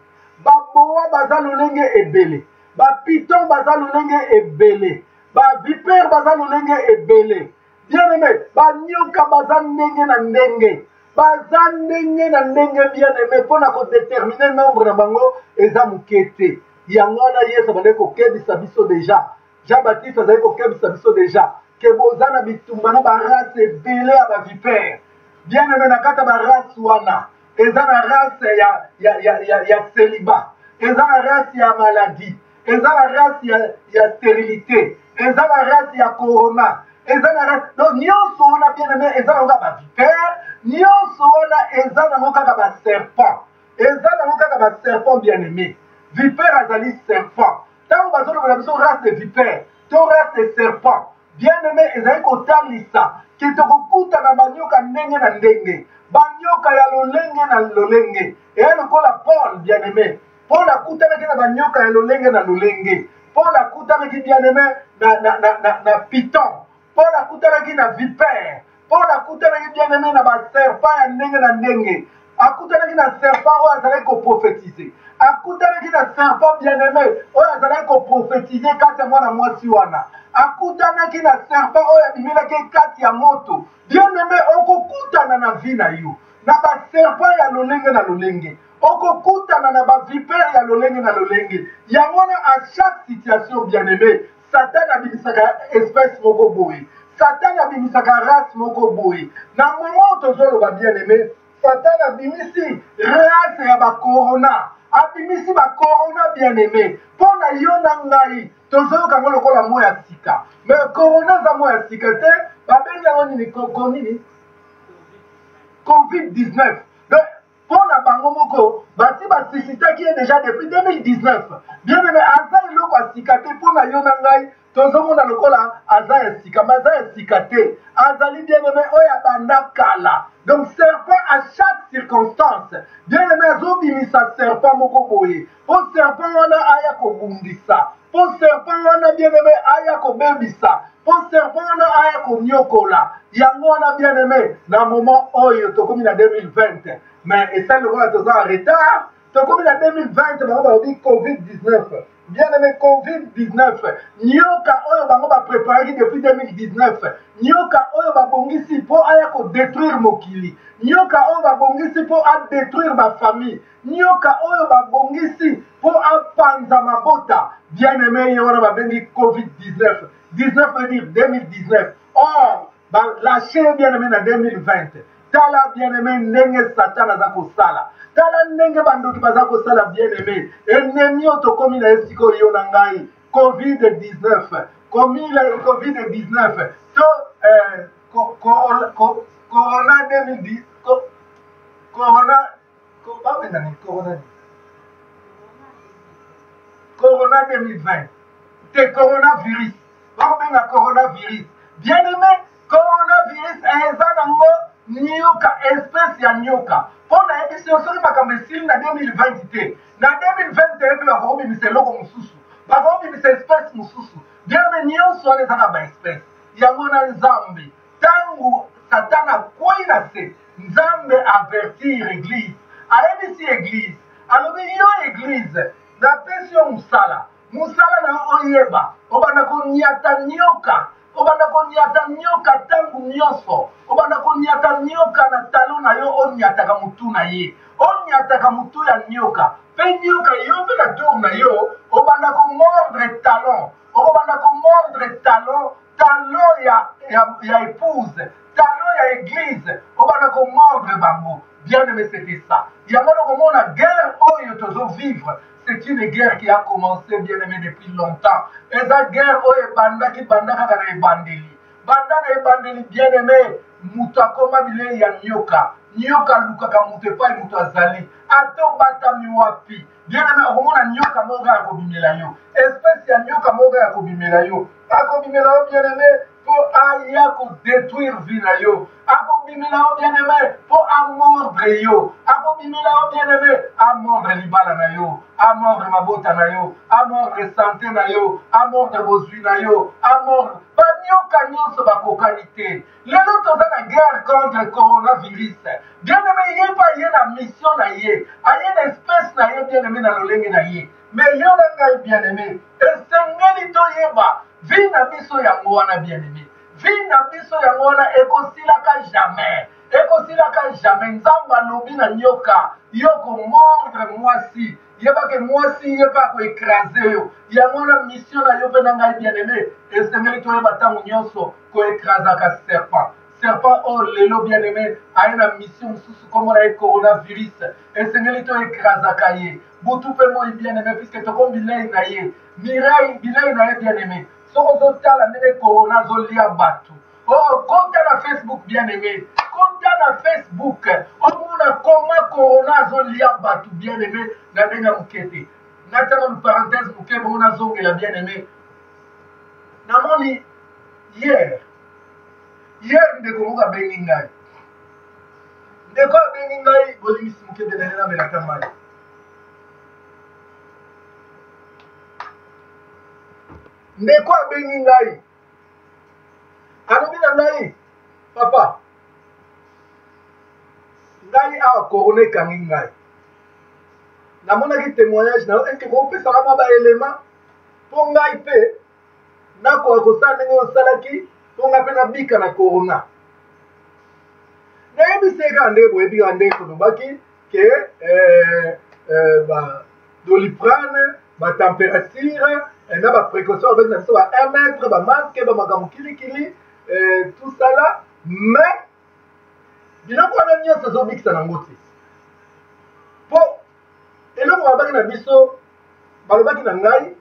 boa baza lolenge ebele, ba piton baza lolenge ebele, ba vipère baza lolenge ebele. Bien aimé, ba nyoka baza ndenge na ndenge, baza ndenge na ndenge bien aimé, pona ko déterminer nombre na bango eza mukete. Yango na Yesu bande ko kebisa biso déjà. Jean-Baptiste azali ko kebisa biso déjà. Que bozana bitumba na ba race ebele ya ba vipère. Bien aimé na kata ba race wana. Eza na race ya célibat. Eza na race ya maladie. Eza na race ya stérilité. Eza na race ya corona. Eza na race. Donc nyonso wana bien aimé eza na ba vipère. Nyonso wana eza na kaka ba serpent. Eza na kaka ba serpent bien aimé. Vipère azali serpent. Tant que vous avez race de vipère, ton race de serpent. Bien aimé, ezali kotalisa ki tokokuta na banyoka ndenge na ndenge, banyoka ya lolenge na lolenge. Eya lokola Paul bien aimé, Paul akutanaki na banyoka ya lolenge na lolenge. Paul akutanaki bien aimé na python. Paul akutanaki na vipère. Paul akutanaki bien aimé na ba serpent ya ndenge na ndenge. Akutanaki na serpent oyo azalaki koprophétiser. Akutanaki na serpent bien aimé oyo azalaki koprophétiser kati ya mwana mwasi wana. Akutanaki na serpent oyo abimelaki kati ya moto. Bien aimé okokutana na vie na yo na ba serpent ya lolenge na lolenge, okokutana na ba vipère ya lolenge na lolenge. Yango na à chaque situation bien aimé, Satan abimisaka espèce moko boye, Satan abimisaka race moko boye. Na moment tozoloba bien aimé, Satan abimisi race ya ba corona, abimisi ba corona bien aimé. Pona yo na ngai tozoyoka ngo lokola moya ya sika, mais corona za moya ya sika te, babengi yango nini COVID-19. Donc pona bango moko basi basisitaki ye déjà depuis 2019. Bien aimé aza eloko ya sika te pona yo na ngai tozomona lokola aza ya sika, maza ya sika te, azali bien aimé oyo abanda kala. Donc serpent à chaque circonstance, bien aimé azobimisa serpent moko boye, po serpent wana aya kobundisa, po serpent wana bien aimé aya kobebisa, po serpent wana aya konyokola. Yango wana bien aimé na moment oyo tokomi na 2020, mais esa lokola toza en retard, tokomi na 2020 bango balobi COVID-19. Bien aimé COVID-19, nyoka oyo bango ba préparé depuis 2019, nyoka oyo ba bongisi po aya ko détruire mokili, nyoka oyo ba bongisi po a détruire ma famille, nyoka oyo ba bongisi po a panza mabota. Bien aimé yona ba bengi COVID-19. 19 veut dire 2019. Or ba lâché bien aimé na 2020. Tala bien aimé ndenge Satan aza kosala, tala ndenge bandoki baza kosala bien aimé. Ennemi otokomi na esiko yo na ngai COVID-19, komi la COVID-19 to corona 2010 corona 2020 te coronavirus bakobenga coronavirus. Bien aimé, coronavirus eza nango nyoka, espèce ya nyoka. Pona ebisi osoki makambo esili na 2020 te, na 2021 mpe bakobimisa eloko mosusu, bakobimisa espèce mosusu. Bien aimé, nyonso wana eza na ba espèce. Yango na Nzambe tangu Satan akwei na se, Nzambe avertir église, ayebisi église, alobi yo église napesi yo mosala, mosala na oyeba obanda koniata nyoka, obanda koniata nyoka tangu nyonso, obanda koniata nyoka na talo na yo onyataka mutu na ye, onyataka mutu ya nyoka, pe nyoka yo mpe na tour na yo obanda komordre talon, obanda komordre talon, talon ya épouse, talon ya église, obanda komordre bango. Bien aimé, c'était ça. Il y a vraiment la guerre oyo tozo vivre. C'est une guerre qui a commencé, bien aimé, depuis longtemps. Et cette guerre oyo banda ki banda kaka na ebandeli. Banda na ebandeli, bien aimé, mutu akoma bile ya nyoka. Nyoka lukaka mutu epai mutu azali. Ato bata miwapi. Bien aimé, okomona nyoka moga ya kobimela yo. Espèce ya nyoka moga ya kobimela yo. Akobimela yo, bien aimé, pour aya ko détruire vie na yo. Ako bimela o bien-aimé pour amordre yo. Ako bimela o bien-aimé amordre libala na yo, amordre mabota na yo, amordre santé na yo, amordre bozwi na yo, amordre banyoka nyonso bakokani te. Lelo toza na guerre contre coronavirus. Bien-aimé ye pa ye na mission na ye, aye na espèce na ye bien-aimé na lolenge na ye. Mais yo na ngai bien-aimé, esengeli toyeba vie na biso yango wana bien-aimé. Vie na biso yango wana ekosilaka jamais. Ekosilaka jamais. Nzambe alobi na nyoka yo komordre mwasi. Yeba ke mwasi yeba ko écraser yo. Yango wana mission na yo pe na ngai bien-aimé. Esengeli toyeba tango nyonso ko écrasaka serpent. Serpent oh lelo bien-aimé aye na mission mosusu kombo na ye coronavirus. Esengeli to écrasaka ye. Butu pe moi bien-aimé puisque tokombi bilei na ye. Bilei na ye bien-aimé. Soko zotala ndenge corona zolia batu. Oh, konta na Facebook bien-aimé. Konta na Facebook. Omuna koma corona zolia batu bien-aimé na ndenge mukete. Nataka une parenthèse muke bona zongela bien-aimé. Namoni hier ndeko muka bengi ngai. Ndeko bengi ngai bolimisi muke de na melaka mai. Ndeko abengi ngai alobi na ngai papa ngai awa corona ekangi ngai namonaki témoignage na yo eke kopesaka mwa baelema mpo ngai mpe nakoka kosala ndenge osalaki mpo ngai mpe nabika na corona nayebisi eka ndenge boyebi kaka ndenge tolobaki ke Doliprane batempérature na baprécaution avec na biso ba 1 mètre bamasque bamakambo kilikili tout ça là mais biloko wana nyonso ezobikisa nango te mpo eloko babaki na biso balobaki na ngai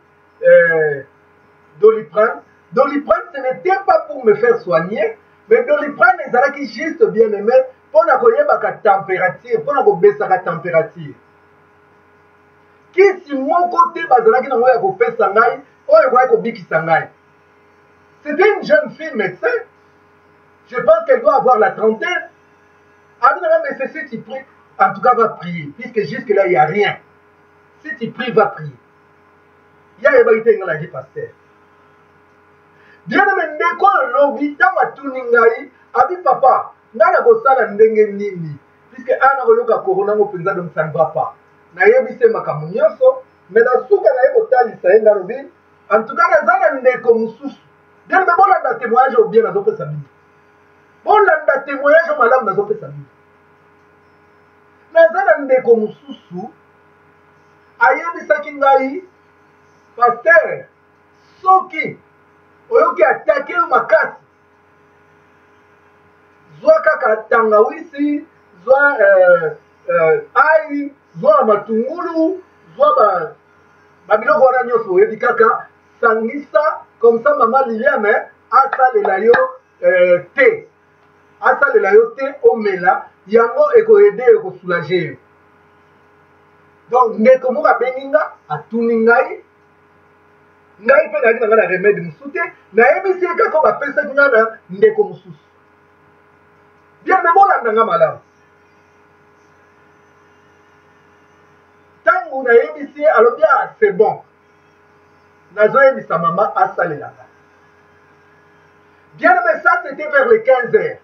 Doliprane ce n'était pas pour me faire soigner mais Doliprane ezalaki juste bien aimé mpo na koyebaka température mpo na kobesaka température kisi moko te bazalaki nango ya kopesa ngai oyo ekoki kobikisa ngai. C'était une jeune fille médecin. Je pense qu'elle doit avoir la trentaine. Mais si tu pries, en tout cas va prier, puisque jusque-là il n'y a rien. Si tu pries, va prier. Il y a ébalité dans la vie pasteur. Bien aimé, ndeko lobi tama tuni ngai, abi papa, nana kosala ndenge nini, puisque ana koyoka corona ngo penza donc ça ne va pas. Nayebise makambo nyonso mais na suka na ye kotalisa ye ngalobi en tout cas naza na ndeko mosusu bien me bolanda témoignage o bien nazopesa bino bolanda témoignage o malamu nazopesa bino naza na ndeko mosusu ayebisaki ngai paster soki oyoki atake yo makasi zwa kaka tangawisi zwa ai zwa matungulu zwa babiloko wana nyonso oyebi kaka sangisa comme ça mama Liliane asalela yo te asalela yo te omela yango ekoyede ekosoulage yo donc ndeko moko abengi nga atuni ngai mpe nayaki na ngai na remede mosusu te nayebisi ye kaka bapesaki ngai na ndeko mosusu bien me bolanda nga malamu ntango nayebisi ye alobi c'est bon nazoyebisa mama asalelaka bien mais ça c'était vers les 15 heures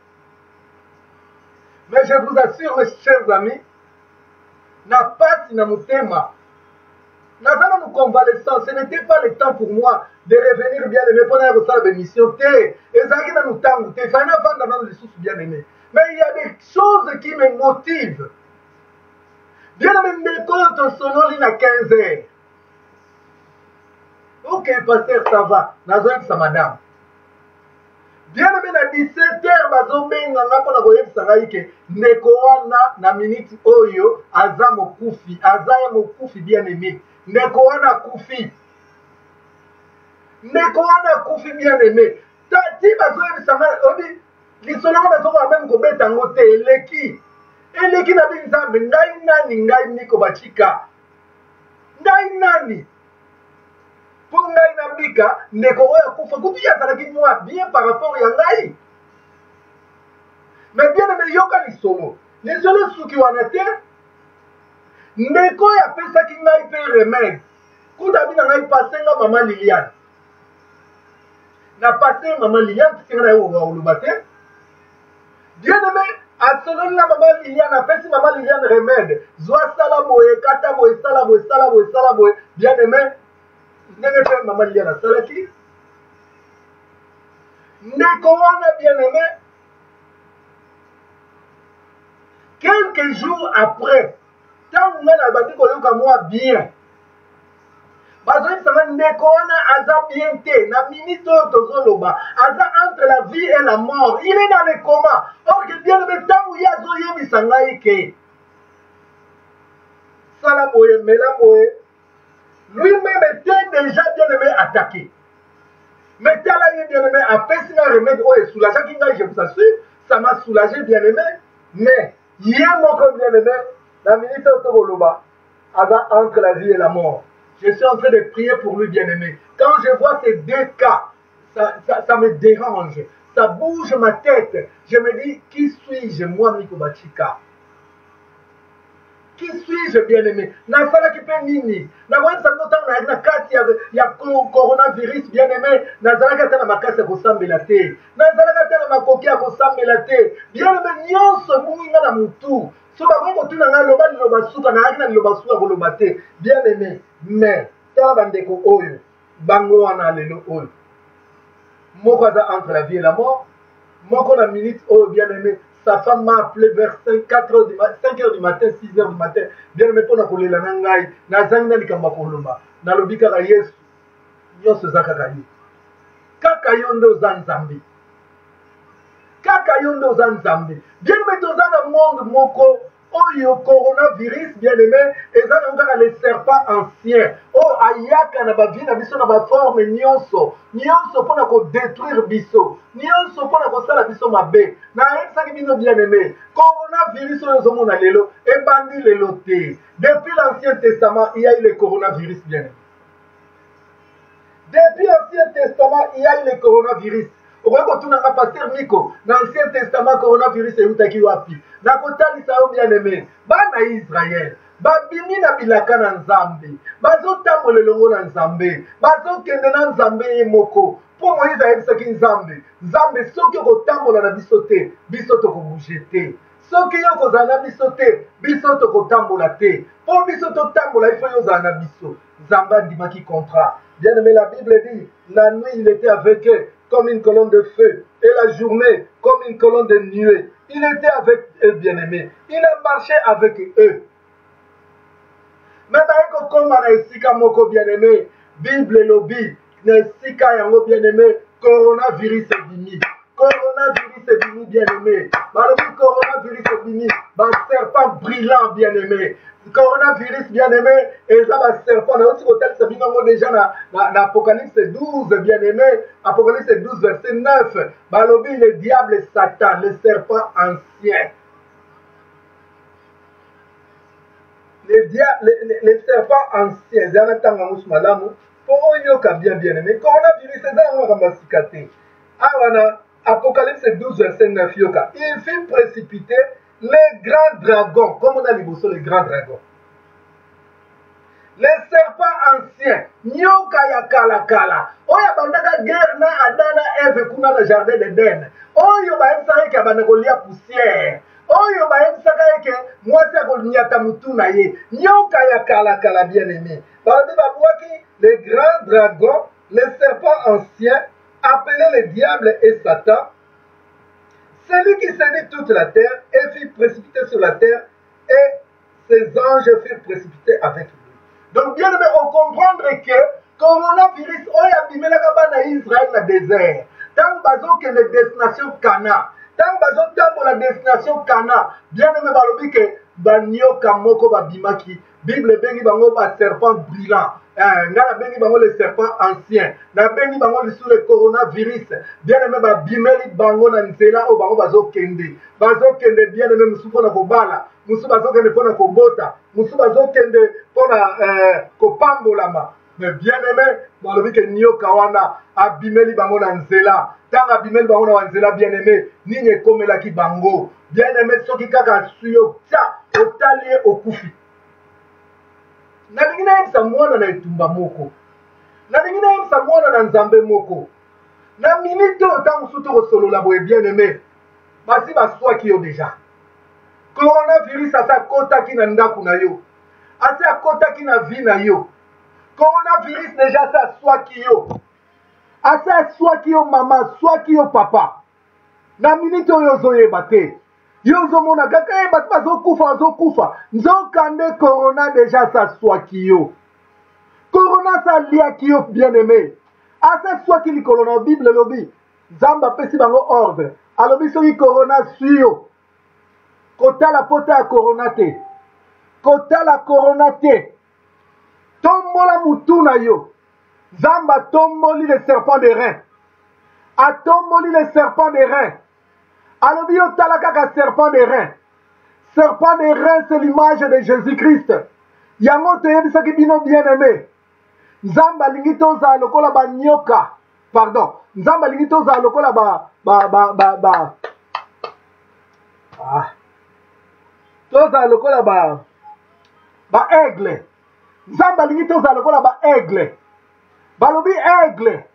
mais je vous assure mes chers amis na pasi na motema naza na convalescence ce n'était pas le temps pour moi de revenir bien aimé mpona ya kosala bémission te ezalaki na motango te fai navanda nano lisusu bien aimé mais il y a des choses qui me motivent bien aimé ndeko oyo tosonoli na 15 heures ok pasteur ça va nazoyebisa madame bien aimé na 17 heures bazobenga nga mpona koyebisa ngai ke ndeko wana na miniti oyo aza mokufi aza ye mokufi bien aimé ndeko wana akufi bien aimé ti bazoyebisa ngai obi lisolo ngo nazokoka meme kobeta yango te eleki na binzambe ngai nani ngai miko bachika ngai nani pour ngai na bika ndeko oyo kufa kutu yazalaki moi bien par rapport ya ngai. Mais bien aimé yoka lisolo suki wana te ndeko oyo apesaki ngai mpe remède kuta bina ngai pase nga mama Liliane na pase mama Liliane tisinga na yo oloba te. Bien aimé asololi na mama Liliane apesi mama Liliane remède zwa sala boye kata boye sala boye sala boye sala boye. Bien aimé ndenge mpe mama Liliane asalaki ndeko wana bien aimé quelques jours après tant nga na bandi koyoka moi bien bazoyebisanga ndeko wana aza bien te na minute oyo tozoloba aza entre la vie et la mort, il est dans le coma. Or que bien aimé ntango ye azoyebisa ngai ke sala boye mela boye lui-même était déjà bien aimé attaqué. Mais tala ye bien aimé apesi nga remède oyo esoulageaki ngai, je vous assure ça m'a soulagé bien aimé. Mais ye moko bien aimé la minute oyo tokoloba aza entre la vie et la mort. Je suis en train de prier pour lui, bien-aimé. Quand je vois ces deux cas, ça me dérange. Ça bouge ma tête. Je me dis, qui suis-je, moi, Miko Bachika? Qui suis-je, bien-aimé? Nasala qui peut nini? Na wani sa notam na kati ya coronavirus, bien-aimé. Nazala kata na makasi ya kosambela te. Nazala kata na makoki ya kosambela te. Bien-aimé, nyonso munga na mutu. So ba bongo tuna nga loba liloba suka na akina liloba suka koloba te. Bien-aimé, mais tala bandeko oyo bango wana lelo oyo moko aza entre la vie et la mort. Moko na minute oyo bien-aimé sa femme m'a appelé vers 5 heures du matin 6 heures du matin. Bien-aimé pona kolela na ngai nazangi na likambo koloba nalobi kaka Yesu nyonso eza kaka ye kaka yo nde oza Nzambe kaka yo nde oza Nzambe. Bien-aimé toza na monde moko oyo coronavirus bien-aimé eza na kaka le serpent ancien oyo ayaka na bavi na biso na baforme nyonso mpona kodétruire biso nyonso mpona kosala biso mabe. nayebisaki bino bien-aimé coronavirus oyo ozomona lelo ebandi lelo te. Depuis l'Ancien Testament il y a eu le coronavirus bien-aimé. Depuis l'Ancien Testament il y a eu le coronavirus. Okoki kotunanga Pasteur Miko na Ancien Testament coronavirus eutaki wapi? Nakotalisa yo bien-aimé bana Israël babimi na bilaka na Nzambe bazotambola elongo na Nzambe bazokende na Nzambe ye moko mpo Moïse ayebisaki Nzambe soki okotambola na biso te biso tokobouge te, soki yo kozala na biso te biso tokotambola te, mpo biso totambola ifo yo ozala na biso. Nzambe andimaki contrat. Bien-aimé, la Bible dit la nuit il était avec eux comme une colonne de feu et la journée comme une colonne de nuée. Il était avec eux, bien-aimés. Il a marché avec eux. Mais par comme on a esika moko bien-aimé, Bible lobby, esika yango bien-aimé, coronavirus ebimi. Coronavirus ebimi bien-aimé. Malobi coronavirus ebimi, ba serpent brillant bien-aimé. Coronavirus bien-aimé, et ça va serpent. On a aussi côté c'est bien déjà dans Apocalypse 12 bien-aimé, Apocalypse 12 verset 9. Malobi le diable Satan, le serpent ancien. Le serpent ancien, c'est un temps où madame, pour yoka bien-aimé. Coronavirus, c'est un ramassicate. Ah, Apocalypse 12 verset 9 yoka. Il fit précipiter les grands dragons, comme on a dit les grands dragons. Les serpents anciens, nyoka ya kala. Oya bandaka guerre na Adana Eve kuna na jardin d'Eden. Oyo ba emsaka ke banakolia poussière. Oyo ba emsaka ke mwasi akonyata mutu na ye. Nyoka ya kala bien-aimé. Bandi babwaki les grands dragons, les serpents anciens, appelés le diable et Satan. Celui qui séduit toute la terre et fut précipité sur la terre, et ses anges furent précipités avec lui. Donc, bien aimé, on comprend que coronavirus, on a bimé la cabane Israël dans le désert. Tant bazo que les destinations Cana, tant bazo tambo la destination Cana, bien aimé, balobi que banyo kamoko babimaki, Bible bengi bango ba serpent brillant. Ngana bengi bango le serpent ancien, na bengi bango sur le coronavirus. Bien aimé ba bimeli bango na nzela o bango bazo kende bien aimé musu pona kobala, musu bazo kende pona kobota, musu bazo kende pona kopambolama, Mais bien aimé, dans le but que nyoka wana abimeli bango na nzela. Tant abimeli bango na nzela bien aimé, nini komela ki bango. Bien aimé, soki kaka suyo tia otali okufi. Na ndingina yemsa mwana na etumba moko. Na ndingina yemsa mwana na nzambe moko. Na minute otango suto kosolola boye bien aimé. Basi baswaki yo déjà. Coronavirus asa kotaki na ndako na yo. Asa kotaki na vie na yo. Coronavirus déjà ça swaki yo. Asa swaki yo mama, swaki yo papa. Na minute oyo zoyeba te. Yo zomona kaka bato bazokufa. Nzokande corona déjà ça swaki yo. Corona ça liaki yo bien aimé. Asa swaki li corona Bible lobi. Zamba pesi bango ordre. Alobi soki corona suyo. Kota la pota ya corona te. Kota la corona te. Tombola mutuna yo. Zamba tomboli le serpent des reins. A tomboli le serpent des reins. Alobi yo tala kaka serpent des reins. Serpent des reins c'est l'image de Jésus-Christ. Yango toyebisaki bino bien aimé. Zamba lingi toza lokola ba nyoka. Pardon. Zamba lingi toza lokola toza lokola ba aigle. Zamba lingi toza lokola ba aigle. Balobi aigle.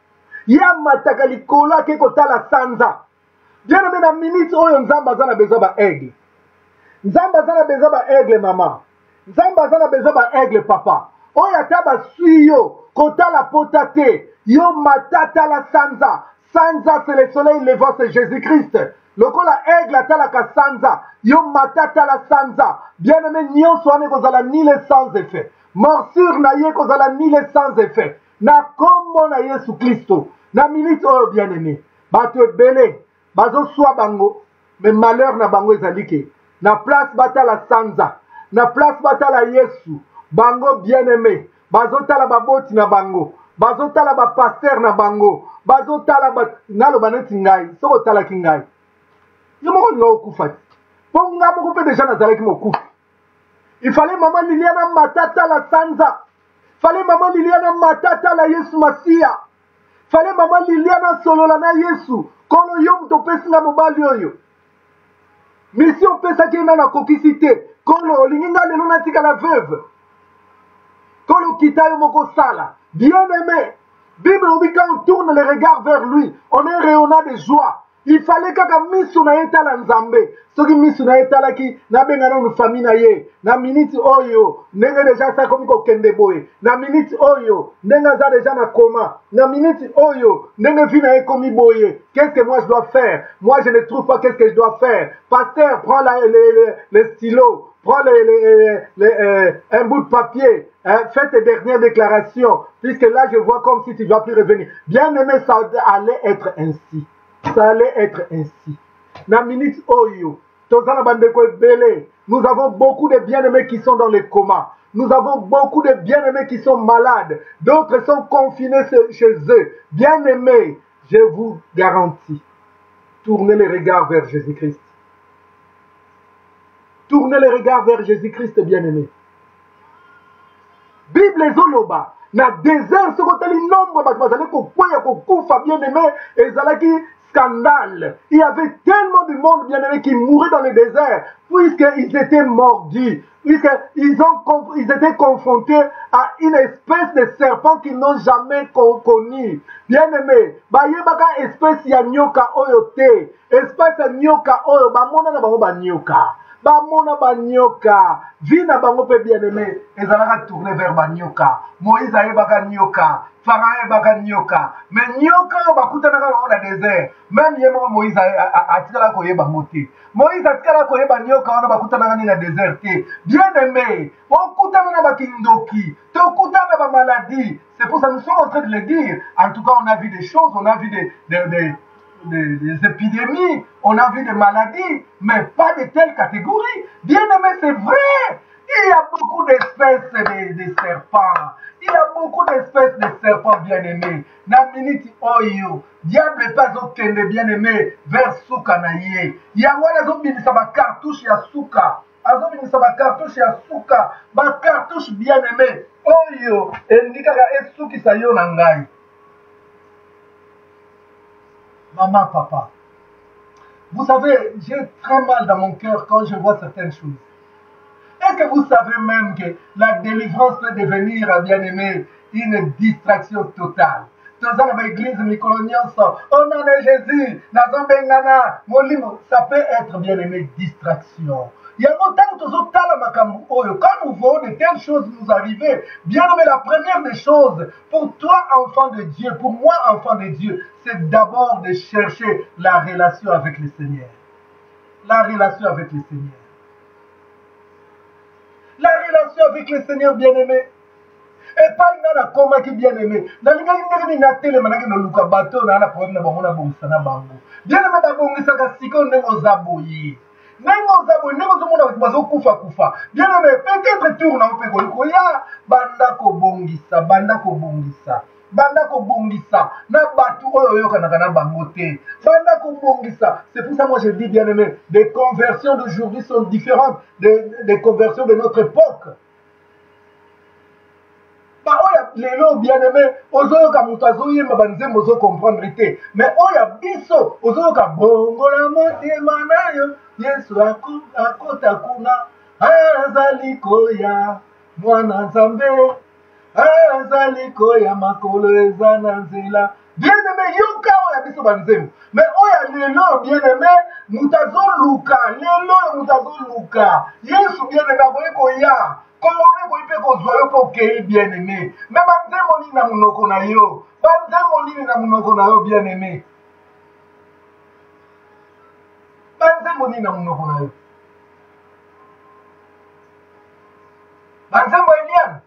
Ya mataka likola ke kotala sanza. Bien aimé na minute oyo nzamba zana besoin ba aigle. Nzamba zana besoin ba aigle mama. Nzamba zana besoin ba aigle papa. Oyo ataba suyo kotala potate. Yo matata la sanza. Sanza c'est le soleil levant, c'est Jésus-Christ. Lokola aigle atalaka sanza. Yo matata la sanza. Bien aimé nyonso ane kozala ni le sans effet. Morsure na ye kozala ni le sans effet. Na kombo na Yesu Kristo. Na minute oyo bien aimé. Bato ebele. Bazo swa bango. Mais malheur na bango ezalike. Na place batala sanza. Na place batala Yesu. Bango bien aimé. Bazo tala baboti na bango. Bazo tala ba pasteur na bango. Bazo tala ba nalo baneti ngai. Soko tala ki ngai. Yo moko nga okufa. Po nga moko pe déjà nazalaki mokufa. Il fallait maman Liliana matata la sanza. Fallait maman Liliana matata la Yesu Masia. Fallait maman Liliana solola na Yesu. Kono yo mto pesi nga mobali oyo. Mission pesa ki na kokisite. Kono olinga lelo na tika la veuve. Kono kita yo moko sala. Bien aimé. Bible nous dit quand on tourne les regards vers lui, on est rayonnant de joie. Il fallait que misu na etala nzambe. Soki misu na etala ki na benga na famille na ye. Na minute oyo, nenga déjà ça comme ko kende boy. Na minute oyo, nenga za déjà na coma. Na minute oyo, nenga vi na komi boye. Qu'est-ce que moi je dois faire? Moi je ne trouve pas qu'est-ce que je dois faire. Pasteur, prends le stylo. Prends un bout de papier, fais tes dernières déclarations, puisque là je vois comme si tu ne dois plus revenir. Bien aimé, ça allait être ainsi. Ça allait être ainsi. Na minute oyo, nous avons beaucoup de bien-aimés qui sont dans les comas. Nous avons beaucoup de bien-aimés qui sont malades. D'autres sont confinés chez eux. Bien-aimés, je vous garantis, tournez les regards vers Jésus-Christ. Tournez les regards vers Jésus-Christ, bien-aimé. Bible ezoloba na désert ce côté le nombre bato bazali kokwea kokufa bien-aimé ezalaki scandale. Il y avait tellement de monde bien-aimé qui mourait dans le désert puisqu'ils étaient mordus, puisqu'ils étaient confrontés à une espèce de serpent qu'ils n'ont jamais connu. Bien-aimé, bayebaka espèce ya nyoka oyo te, espèce ya nyoka oyo bamona na bango ba nyoka. Bamona banyoka, vina bango pe bien-aimé, ezalaka tourner vers banyoka. Moïse ayebaka nyoka, Pharaon ayebaka nyoka, mais nyoka bakutana dans le désert. Même yemo Moïse atikala koyeba moté. Moïse atikala koyeba nyoka wana bakutana dans le désert te. Bien-aimé, okutana na bakindoki, te okutana ba maladie. C'est pour ça que nous sommes en train de le dire. En tout cas, on a vu des choses, on a vu des épidémies, on a vu des maladies, mais pas de telle catégorie. Bien aimé, c'est vrai. Il y a beaucoup d'espèces de serpents. Il y a beaucoup d'espèces de serpents bien-aimés. Na minute oyo, diable pas aucun bien-aimé vers souka na ye. Yangwana zo binisa ba cartouche ya souka. azobimisa bakartouche ya suka, bakartouche bien aimé oyo elingi kaka esukisa yo na ngai. Maman, papa, vous savez, j'ai très mal dans mon cœur quand je vois certaines choses. Est-ce que vous savez même que la délivrance peut devenir, bien aimé, une distraction totale? Dans l'église Mikolonios, on en est Jésus, dans un bengana, ça peut être, bien aimé, distraction. Il y a longtemps que quand nous voyons de telles choses nous arriver, bien aimé, la première des choses, pour toi, enfant de Dieu, pour moi, enfant de Dieu, c'est d'abord de chercher la relation avec le Seigneur. La relation avec le Seigneur. La relation avec le Seigneur bien-aimé. Et pas une coma qui bien-aimé. Dans les gars, il y a télé, il y a le bateau, il y a un problème, il y a un bon bien-aimé, il y a un sikon, il y a un zaboyi. Bien-aimé, peut-être tourne un peu, il y a bandako bongisa, bandako bongisa. Bandako bongisa, na batu oyo kanakana bangote. Bandako bongisa, c'est pour ça moi je dis bien aimé, les conversions d'aujourd'hui sont différentes des conversions de notre époque. Bah oya lelo bien aimé, ozoyo ka mutazo yema banze mozo comprendre ite. Mais oya biso, ozoyo ka bongo la motema na yo, Yesu akota kuna, azali koya, mwana nzambe. Azaliko ya makolo ezana nzela. Bien-aimé, yoka oya biso banzemu. Mais oya lelo bien-aimé, mutazo luka, lelo mutazo luka. Yesu bien-aimé akoye koya. Komone koyipe kozwa yo po kei bien-aimé. Mais banzemu nini na munoko na yo? Banzemu nini na munoko na yo bien-aimé? Banzemu nini na munoko na yo? Banzemu eliane.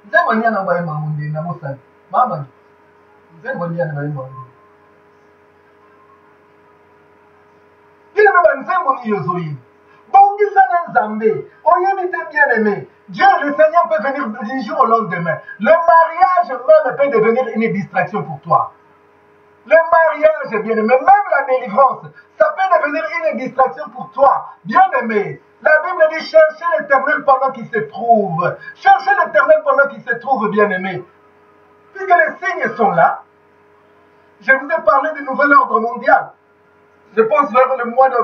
Nzembo ni ana baye mamunde na mosali. Mama. Nzembo ni ana baye mamunde. Bien aimé, nzembo ni yozoyi. Bongisa na nzambe. Oyebite bien aimé. Dieu, le Seigneur peut venir du jour au lendemain. Le mariage même peut devenir une distraction pour toi. Le mariage, bien aimé, même la délivrance, ça peut devenir une distraction pour toi. Bien aimé. La Bible dit cherchez l'Éternel pendant qu'il se trouve. Cherchez l'Éternel pendant qu'il se trouve, bien-aimé. Puisque les signes sont là, je vous ai parlé du nouvel ordre mondial. Je pense vers le mois de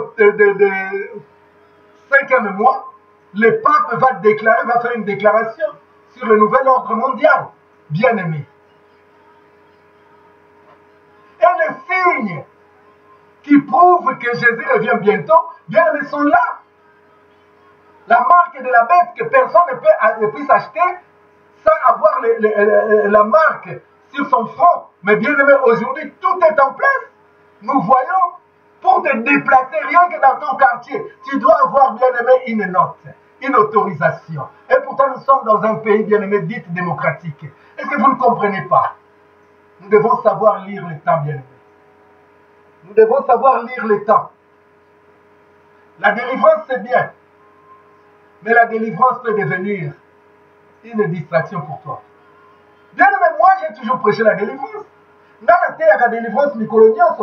5e mois, le pape va faire une déclaration sur le nouvel ordre mondial, bien-aimé. Et les signes qui prouvent que Jésus revient bientôt, bien-aimés, sont là. La marque de la bête que personne ne puisse acheter sans avoir la marque sur son front. Mais bien aimé, aujourd'hui, tout est en place. Nous voyons, pour te déplacer, rien que dans ton quartier, tu dois avoir, bien aimé, une note, une autorisation. Et pourtant, nous sommes dans un pays, bien aimé, dit démocratique. Est-ce que vous ne comprenez pas? Nous devons savoir lire le temps, bien aimé. Nous devons savoir lire le temps. La délivrance, c'est bien. Mais la délivrance peut devenir une distraction pour toi. Bien aimé, moi j'ai toujours prêché la délivrance. Dans la terre, la délivrance, délivrance.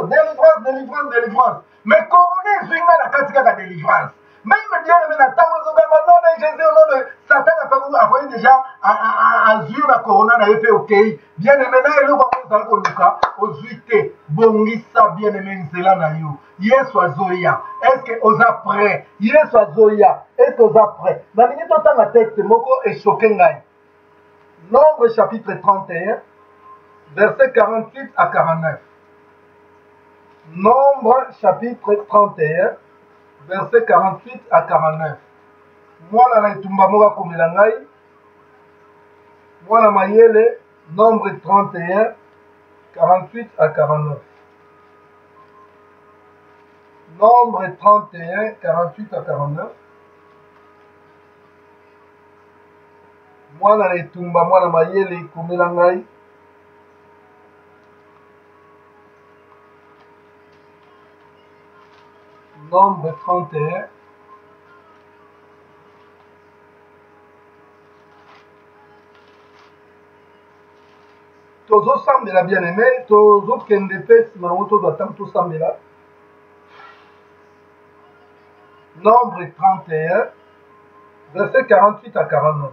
Mais couronner, c'est la pratique de la délivrance. Même bien aimé, la temps, au nom de Jésus, au nom de Satan, a envoyé déjà à Dieu la corona, n'a fait OK. Bien aimé, là, il y a aux 8 bongisa, bien aimé, Nzela na yo. Yesu azoya. Est-ce que osa prêt? Yesu azoya. Est-ce que osa prêt? Dans les temps, ma texte, moko est choqué ngai. Nombre chapitre 31, verset 48 à 49. Nombre chapitre 31, verset 48 à 49. Mwana na itumba moka komela ngai. Mwana mayele, nombre 31, 48 à 49. Nombre 31, 48 à 49. Mwana na itumba mwana mayele komela ngai. Nombre 31. Tozo sambela bien aimé, tozo kende pesi na moto doit tant tout sambela. Nombre 31, versets 48 à 49.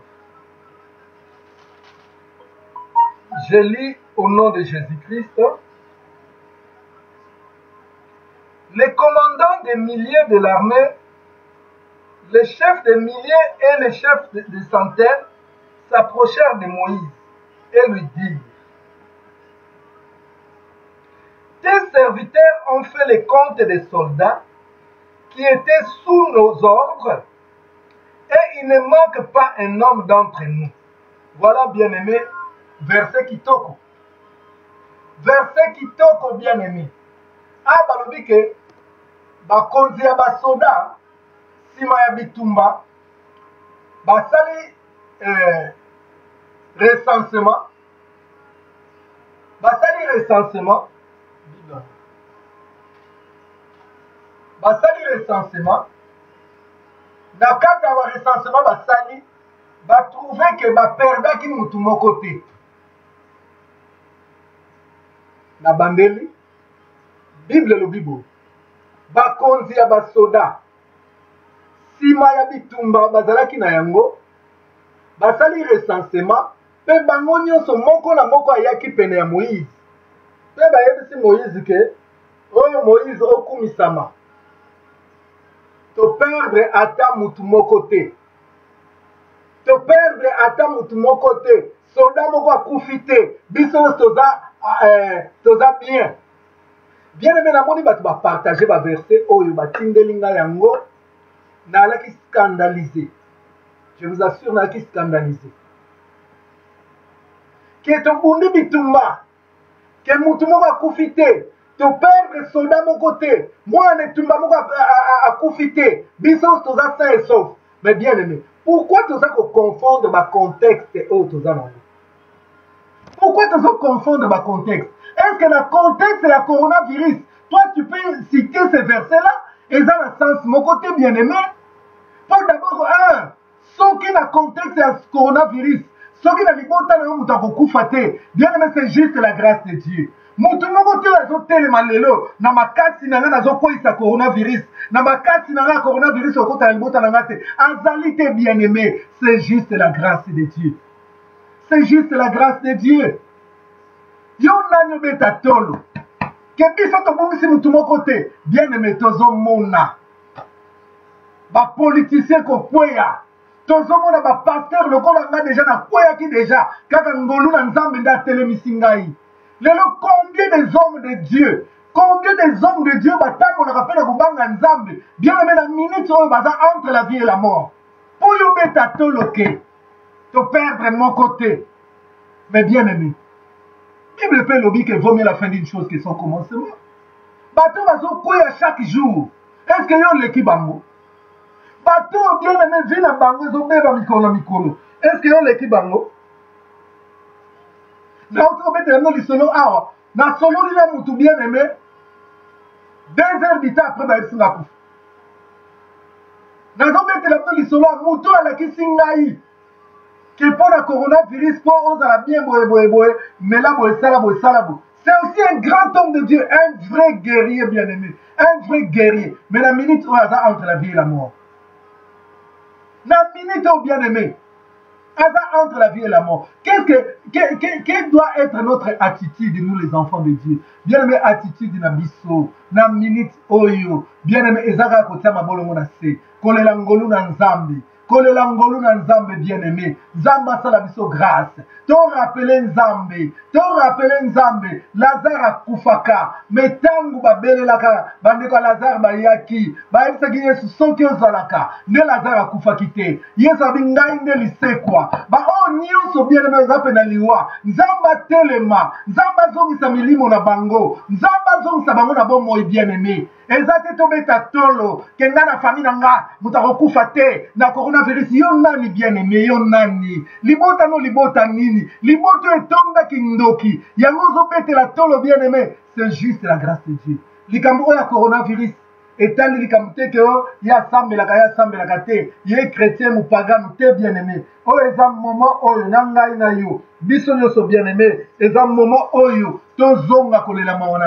Je lis au nom de Jésus-Christ. Les commandants des milliers de l'armée, les chefs des milliers et les chefs de centaines s'approchèrent de Moïse et lui dirent: tes serviteurs ont fait les comptes des soldats qui étaient sous nos ordres, et il ne manque pas un homme d'entre nous. Voilà, bien-aimé, verset Kitoko. Verset Kitoko, bien-aimé. Ah, balobi ke bakonzi ya basoda sima ya bitumba basali recensement, na kati ya recensement basali batrouve ke baperdaki mutu moko te. Na bandeli Bible elobi boye bakonzi ya basoda sima ya bitumba bazalaki na yango basali recensement, mpe bango nyonso moko na moko ayaki pene ya Moïse mpe bayebisi Moïse ke oyo Moïse okumisama toperdre ata mutu moko te, toperdre ata mutu moko te, soda moko akufi te, biso toza bien. Bien-aimé, namoni bato bapartage baverset oyo batindeli ngai yango, nalaki scandalisé. Je vous assure, nalaki scandalisé. Ke tobundi bitumba, ke mutu moko akufi te, toperdre soda moko te, mwana etumba moko akufi te, biso toza sain et sauf. Mais bien-aimé, pourquoi toza confondre ma contexte oyo toza nango? Pourquoi toza confondre ma contexte? Est-ce que le contexte de la coronavirus, toi tu peux citer ces versets-là, et dans le sens, mon côté bien-aimé, pour d'abord, ce qui est le contexte de la coronavirus, ce qui est le bien-aimé, c'est juste la grâce de Dieu. Mutu moko te azotelema lelo na makasi na nga nazokwisa coronavirus, na makasi na nga coronavirus okota libota na nga te, azali te bien-aimé, c'est juste la grâce de Dieu. C'est juste la grâce de Dieu. Yo nanyo beta tolo ke biso tobongisi mutu moko te, bien-aimé, tozomona bapoliticien kokweya, tozomona bapaster lokola nga deja nakweyaki deja kaka ngolu na nzambe nde atelemisi ngai. Lelo, combien des hommes de Dieu, combien des hommes de Dieu batambolaka mpe na kobanga nzambe, bien-aimé, na minute oyo baza entre la vie et la mort. Po yo beta tolo ke toperdre mon côté. Mais bien-aimé, Bible peut lobby que vaut mieux la fin d'une chose que son commencement. Bateau bazo kouya chaque jour. Est-ce que yon l'équipe bango? Bateau bien-aimé vit na bango zo beba mikolo. Est-ce que yon l'équipe bango? Na autre bête no li solo awa. Na solo li na mutu bien-aimé. 2 heures du temps après ba esinga kufa. Na zo bête la to li solo mutu ala kisingai. Qui pour le coronavirus, pour on a bien mais là, c'est aussi un grand homme de Dieu, un vrai guerrier bien-aimé, un vrai guerrier. Mais la minute où il entre la vie et la mort. La minute où bien-aimé, entre la vie et la mort. Quelle doit être notre attitude, nous les enfants de Dieu? Bien-aimé, attitude na biso, na minute oyo, bien-aimé, ezaka kotiama bolongo na se, kolela ngolu na nzambe. Kolela ngolu na nzambe bien-aimé, nzamba sala biso grâce. Ton rappelé nzambe, Lazare akufaka, metangu babelelaka, bandeko Lazare bayaki, bayebisaki Yesu soki ozalaka, ne Lazare akufaki te. Yesu abi ngai nde lisekwa. Ba o nyonso bien-aimé ozape na liwa, nzamba telema, nzamba zongisa milimo na bango, nzamba zongisa bango na bomoi bien-aimé. Ezate tobeta tolo, kenga na famille nanga, mutakokufa te, na coronavirus, yo nani bien-aimé, yo nani. Libota no libota nini, liboto etonda kindoki, yango zobete la tolo bien-aimé, c'est juste la grâce de Dieu. Likambo ya coronavirus, etali likamute ke ya sambelaka te ye chrétien ou pagan te bien aimé oyo eza moment oyo na ngai na yo biso nyonso bien aimé eza moment oyo tozonga kolela mawa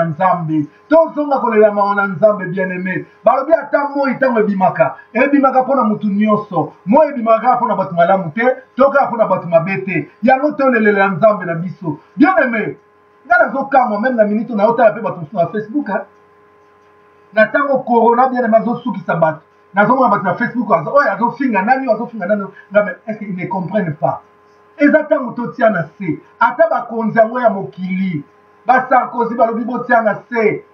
na nzambe bien aimé balobi ata moi ntango ebimaka mpona mutu nyonso moi ebimaka mpona bato malamu te tokaka mpona bato mabe te yango tolelela nzambe na biso bien aimé nga nazokamwa meme na minute naotala mpe bato mosusu na Facebook na ntango corona bien aimé azosukisa bato nazomona bato na Facebook oyo azofinga nani ngame est-ce qu'ils ne comprennent pas eza ntango totia na se ata bakonzi yango ya mokili basarkozi balobi botia na se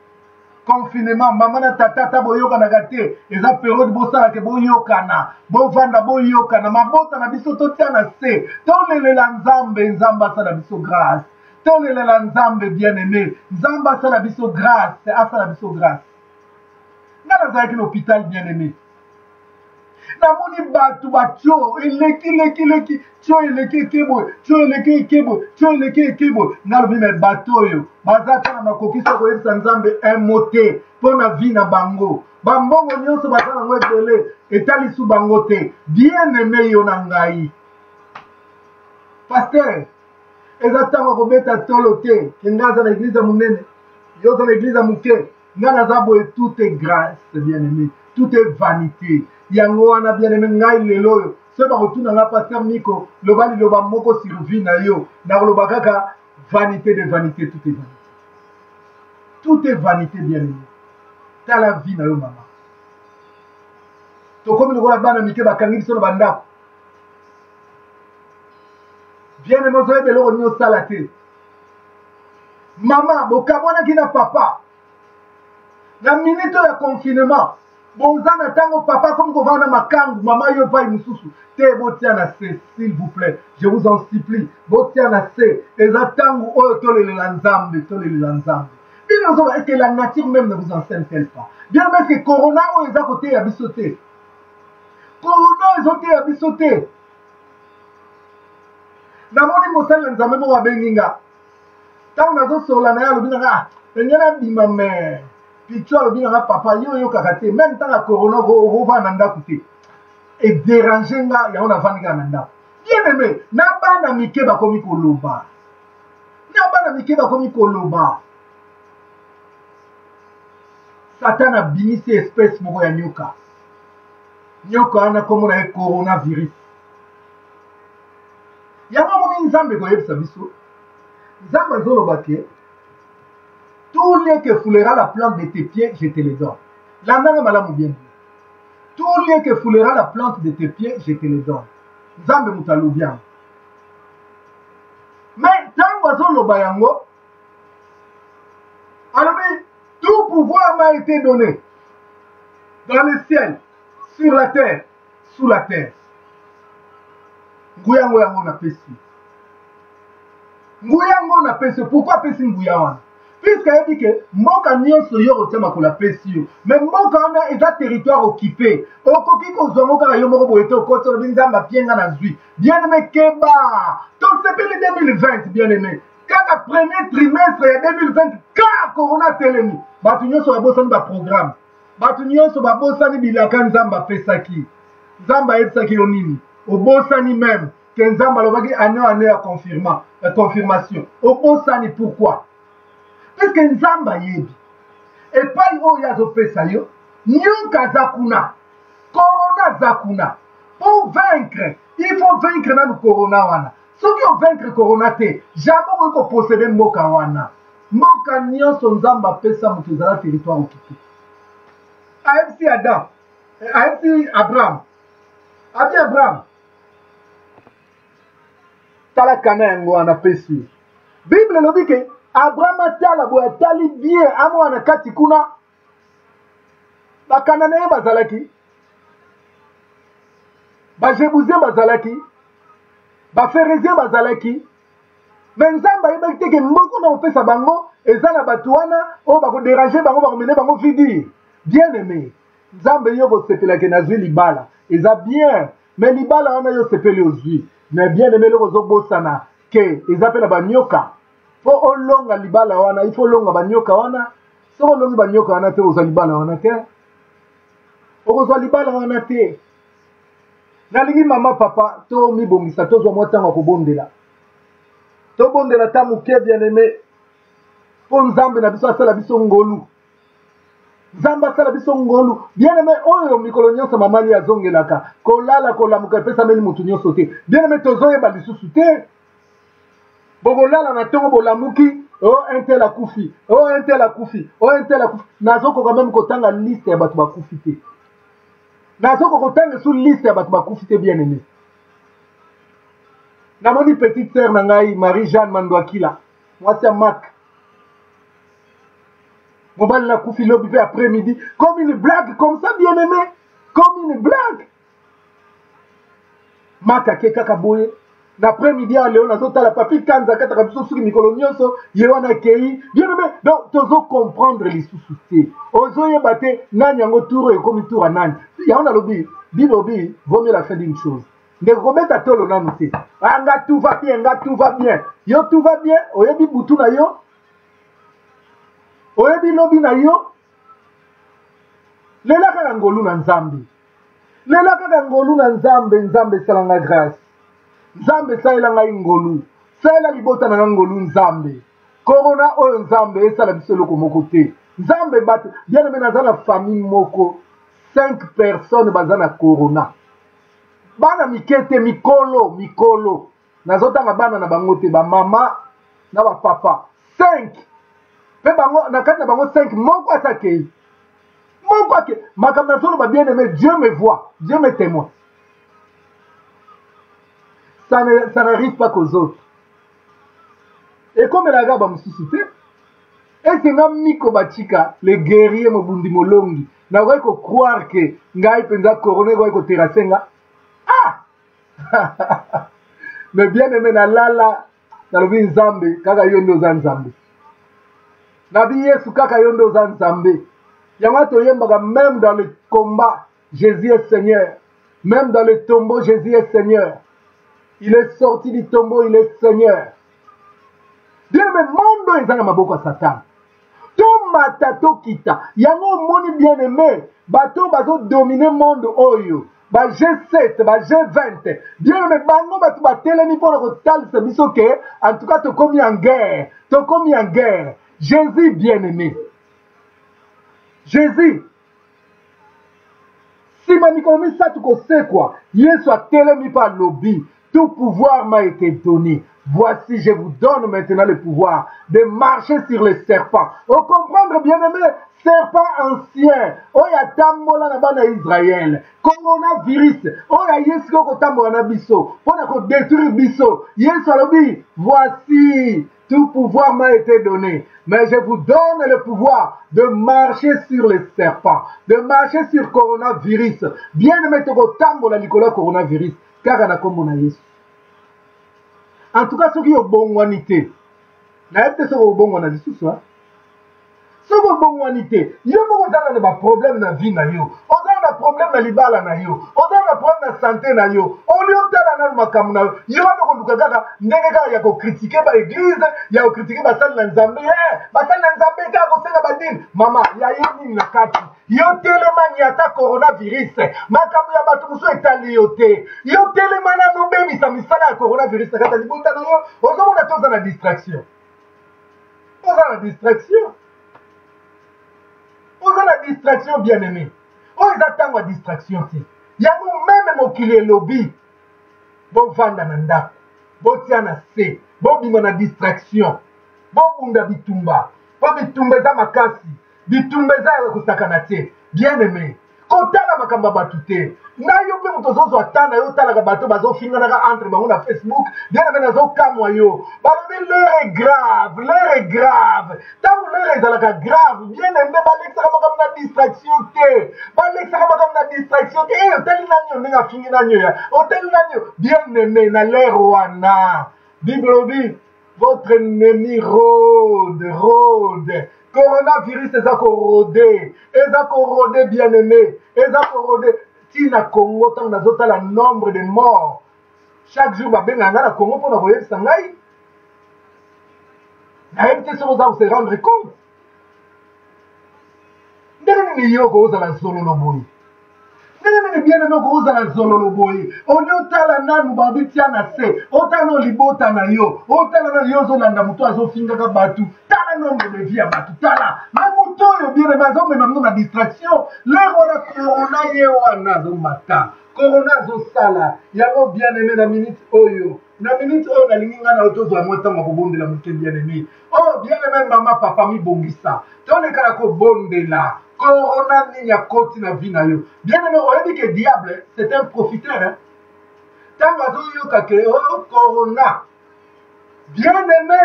confinement mama na tata ata boyokanaka te eza periode bosalake boyokana bovanda boyokana mabota na biso totia na se tolelela nzambe asala biso grâce tolelela nzambe bien aimé nzambe asala biso grâce nga nazalaki na hôpital bien aimé namoni bato batio eleki tio eleki ekeboye nalobi me bato oyo baza ta na makoki so koyebisa nzambe un mot te mpo na vi na bango bambongo nyonso baza nango ebele etalisu bango te bien aimé yo na ngai paster eza ntango kobeta tolo te ke nga aza na eglize ya monene yo oza na eglize ya moke nga naza boye tout est grâce bien aimé tout est vanité yango wana bien aimé ngai lelo oyo so bakotuna nga paster miko loba liloba moko sur vie na yo nakoloba kaka vanité de vanité tout est vanité bien aimé tala vie na yo mama tokomi lokola bana mike bakangi biso na bandako bien aimé ozoyeba eloko nini osala te mama bokabwanaki na papa na minute ya confinement boza na ntango papa komi kovanda makangu mama yo pai mosusu te botia na se s'il vous plaît je vous en supplie botia na se eza ntango oyo tolelela nzambe bino ozoba est-ce que la nature même ne vous enseigne-t-elle pas bien parce que corona oyo eza koteya biso te namoni mosali na nzambe moko abengi nga ntango nazosola na ye alobi nanga engena bima me picho alobi nanga papa yo oyokaka te meme ntango ya corona okovanda na ndako te ederange nga yango navandi kaka na ndako bien aimé na bana mike bakomi koloba Satan abimisi espèce moko ya nyoka wana komona ye coronavirus yango moni nzambe koyebisa biso nzambe azoloba ke tout lieu que foulera la plante de tes pieds je te le donne landanga malamu bien tout lieu que foulera la plante de tes pieds je te le donne nzambe moto alobi yango mais ntango azoloba yango alobi tout pouvoir m'a été donné dans le ciel sur la terre sous la terre nguya yango napesi pourquoi apesi nguya wana puisque ayebi ke mboka nyonso yo kotia makolo apesi yo mais mboka wana eza territoire occupé okoki kozwa ngo kaka yo moko boye te okoti olobi nzambe apienga na zwi bien aimé keba tosepeli 2020 bien aimé kaka premier trimestre ya 2020 ka corona telemi bato nyonso babosani baprogramme bato nyonso babosani bilaka nzambe apesaki nzambe ayebisaki yo nini obosani même ke nzambe alobaki ane ya confirmation obosani pourquoi parce que nzambe ayebi epai oyo azopesa yo nyoka aza kuna corona aza kuna pour vaincre il faut vaincre nanu corona wana soki ovaincre corona te jamais okoki koposede mboka wana mboka nyonso nzambe apesa moto ezala territoire occupé ayebisi adam ayebisi abraham abi abraham tala kana yango wana apesi yo bible elobi ke abraham atala boye atali bien amwana kati kuna bakanda na ye bazalaki bajebusien bazalaki baferisien bazalaki me nzambe ayebaki teke mboko na kopesa bango eza na bato wana oyo bakoderange bango bakomene bango vidi bien aimé nzambe yo kosepelaki nazwi libala eza bien me libala wana yo sepeli ozwi me bien aimé loko ozobosana ke eza mpe na banyoka fo olonga libala wana ifo olonga banyoka wana soki olongi banyoka wana te oza libala wana te okozwa libala wana te. Nalingi mama papa to mibongisa tozwa mwa ntango kobondela. Tobondela ta moke bien-aimé. Po nzambe na biso asala biso ngolu. Nzambe asala biso ngolu. Bien-aimé oyo mikolo nyonso mama li azongelaka. Kolala kolamuka epesameli mutu nyonso te. Bien-aimé tozoyeba lisusu te. Bokolala na ntongo bolamuki. Oh un tel akufi. Oh un tel akufi. Oh un tel akufi. Nazokoka même kotanga liste ya bato bakufi te. Nazokoka kotanga sous liste ya bato bakufi te bien-aimé. Namoni petite sœur na ngai Marie-Jeanne Mandwakila. Mwasi ya Marc. Mobile na kufi lobby pe après-midi. Comme une blague, comme ça, bien-aimé. Comme une blague. Maka ke kaka boye. L'après-midi à Léon, la papi kanza kata kabiso suki mikolo nyonso, yewana kei. Bien-aimé, donc, tozo comprendre les sous-soutés. Ozo yebate, nani yango tour et comme tour à nani. Yaona lobby, bilobi, vaut mieux la fin d'une chose. Ne remettre à tolo namute. Anga tout va bien, anga tout va bien. Yo tout va bien, oyebi butu na yo. Oyebi lobi na yo. Lela kaka ngolu na nzambe. Lela kaka ngolu na nzambe, nzambe salanga grâce. Nzambe saela ngai ngolu. Saela libota na ngolu nzambe. Corona oyo nzambe esala biso loko moko te. Nzambe bat bien aimé na famille moko 5 personnes bazana corona. Bana mikete mikolo. Nazotanga bana na bango te ba mama na ba papa 5. Pe bango na kati na bango 5 moko atake. Moko ake makamna solo ba bien aimé Dieu me voit, Dieu me témoin. Ça n'arrive pas qu'aux autres. Et comme la gaba msusute, et c'est nga miko batika, les guerriers mobundi molongi, na wai ko croire que ngai penza corona wai ko terasenga. Ah! Mais bien aimé na lala, na lobi nzambe, kaka yondo za nzambe. Nabi Yesu kaka yondo za nzambe. Yamato yembaga même dans le combat, Jésus est Seigneur. Même dans le tombeau, Jésus est Seigneur. Il est sorti du tombeau, il est Seigneur. Bien-aimé, mondo ezanga maboko ya Satan. To matato kita. Yango moni bien-aimé, bato bazo dominer monde oyo. Ba G7, ba G20. Bien-aimé, bango bato batelemi pona kotalisa biso ke, en tout cas to komi en guerre. To komi en guerre. Jésus bien-aimé. Jésus. Si ma mikomi sa tu ko se quoi. Yesu a telemi par lobby. Tout pouvoir m'a été donné. Voici, je vous donne maintenant le pouvoir de marcher sur les serpents. Vous comprendre, bien-aimé, serpent ancien. Oya tambola na bana Israël. Coronavirus. Oya yesko ko tambola na biso. Pona ko détruire biso. Yesu alobi, voici, tout pouvoir m'a été donné. Mais je vous donne le pouvoir de marcher sur les serpents. De marcher sur coronavirus. Bien-aimé, to ko tambola likola coronavirus. Kaka na kombo na Yesu. En tout cas, ceux qui ont bon wanité. Na ete ceux qui ont bon wanité. Ceux qui ont bon wanité. Yo mo kozala na problème na vie na yo. Ozala na problème na libala na yo. Ozala na problème na santé na yo. Oli otala na makamu na yo. Yo wana koluka kaka ndenge kaka ya ko critiquer ba église, ya ko critiquer ba sali na Nzambe. Ba sali na Nzambe kaka ko senga ba dini. Mama, ya yini na kati. Yo telema nyata coronavirus. Makamu ya batu musu etali yo te. Yo telema na nobebisa misala ya coronavirus kata libota na yo. Ozomona toza na distraction. Toza na distraction. Oza la distraction bien-aimé. Oza tango la distraction ti. Yango même mokili elobi. Bo vanda na ndako. Bo tia na se. Bo bima na distraction. Bo bunda bitumba. Bo bitumba za makasi. Bitumba za kusakana te. Bien-aimé. Kotala makamba batute. Na yo pe mutozozo atana yo tala ka bato bazo finga na entre bango na Facebook. Bien-aimé nazo kamwa yo. Balobi l'heure est grave, l'heure est grave. Tango l'heure ezalaka grave, bien-aimé balekisaka makambo na distraction te. Balekisaka makambo na distraction te. Eh, oteli nanyo ndenge fingi nanyo ya. Oteli nanyo bien-aimé na l'heure wana. Bible dit, votre ennemi rôde. Coronavirus eza korode. Eza korode bien-aimé. Eza korode. Si na Congo tant nazotala nombre de morts. Chaque jour babenga nga na Congo pour na koyebisa ngai. Na yebite soki oza se rendre compte. Ndenge nini yo kozala solo boye. nini bien aimé koza na zololo boye oni otala nanu babi tia na se otala no libota na yo otala na yo zolanda mutu azofingaka batu tala nombre de vie ya batu tala na mutu oyo bien aimé azomema mno na distraction lero na corona ye wana azomata corona azosala yango bien aimé na minute oyo nalingi nga na otozwa mwa ntango kobondela moke bien aimé oh bien aimé mama papa mibongisa tolekala kobondela corona nini ya koti na vie na yo bien aimé oyebi ke diable c'est un profiteur hein? Ntango azoyoka ke oh corona bien aimé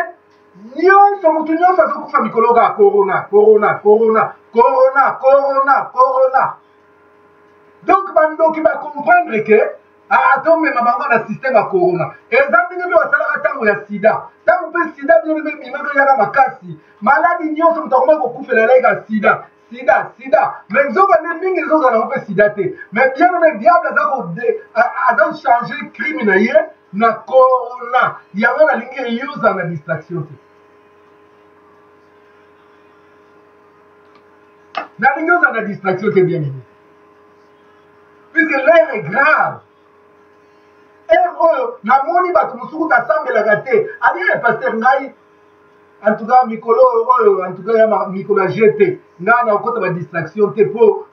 nyonso motu nyonso azokufa mikolo kaka corona donc bandoki bacomprendre ke atomema bango na système ya corona eza ndenge mpe basalaka ntango ya sida ntango mpe sida bien aimé bimaka yaka makasi maladi nyonso moto akomaki kokufela laika sida mais nzoka nde mingi ezozala mpe sida te mais bien aimé diable azochange crime na ye na corona yango nalingi yoza na distraction te nalingi yoza na distraction te bien aimé puisque l'air est grave oyo namoni bato mosuku tasambelaka te aliye paster ngai en tout cas mikolo oyo en tout cas ya mikolo ya gt ngai na okota badistraction te mpo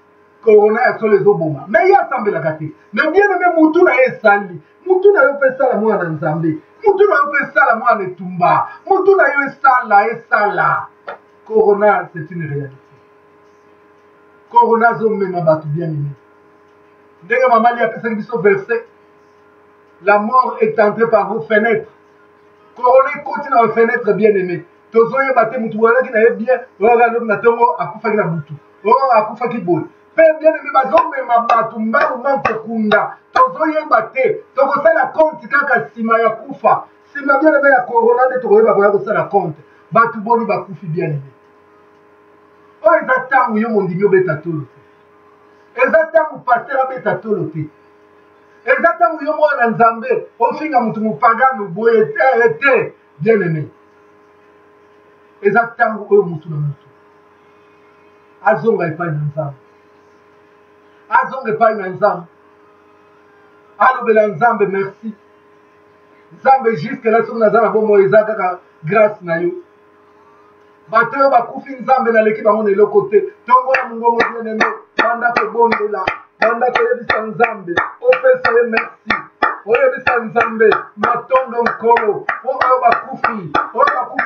corona ya solo ezoboma mais ye asambelaka te mais bien aimé mutu na ye esali mutu na yo mpe esala mwana na nzambe mutu na yo mpe esala mwana na etumba mutu na yo esala corona c'est une réalité corona azomema bato bien aimé ndenge mamali apesaki biso verset la mort est entrée par vos fenêtres. Corona continue à fenêtre bien aimé. Tozoye bate mutu wala ki na ye bien, wala lo na tongo akufaki na butu. Oh akufaki boy. Pe bien aimé bazombe mabatu mbaru manko kunda. Tozoye bate, toko sala compte kaka sima ya kufa. Sima bien aimé ya corona de tokoye ba ko sala compte. Batu boni bakufi bien aimé. Oh exactement yo mondimi obeta tolo. Exactement pasteur abeta tolo te. Exactement yo mwana nzambe ofinga mutu mupagano boye te bien aimé exactement oyo mutu na mutu azonga epai na nzambe alobela nzambe merci nzambe jusque là soki naza na bomo eza kaka grâce na yo bato oyo bakufi nzambe naleki bango na eloko te tongola mongongo bien aimé banda kobondela banda koyebisa nzambe opesa ye merci oyebisa nzambe matondo nkolo oyo bakufi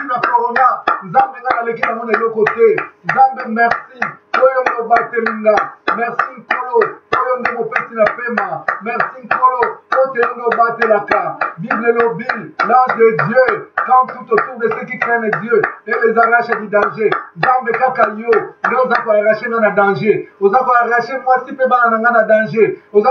na corona nzambe nga naleki bango na eloko te nzambe merci oyo nde obatelinga merci nkolo oyo nde mopesi na pema merci nkolo oyo nde obatelaka bible elobi l'ange de Dieu campe tout autour de ceux qui craignent Dieu et les arrache du danger nzambe kaka yo nde oza koarrache nga na danger oza koarrache mwasi mpe bana na nga na danger oza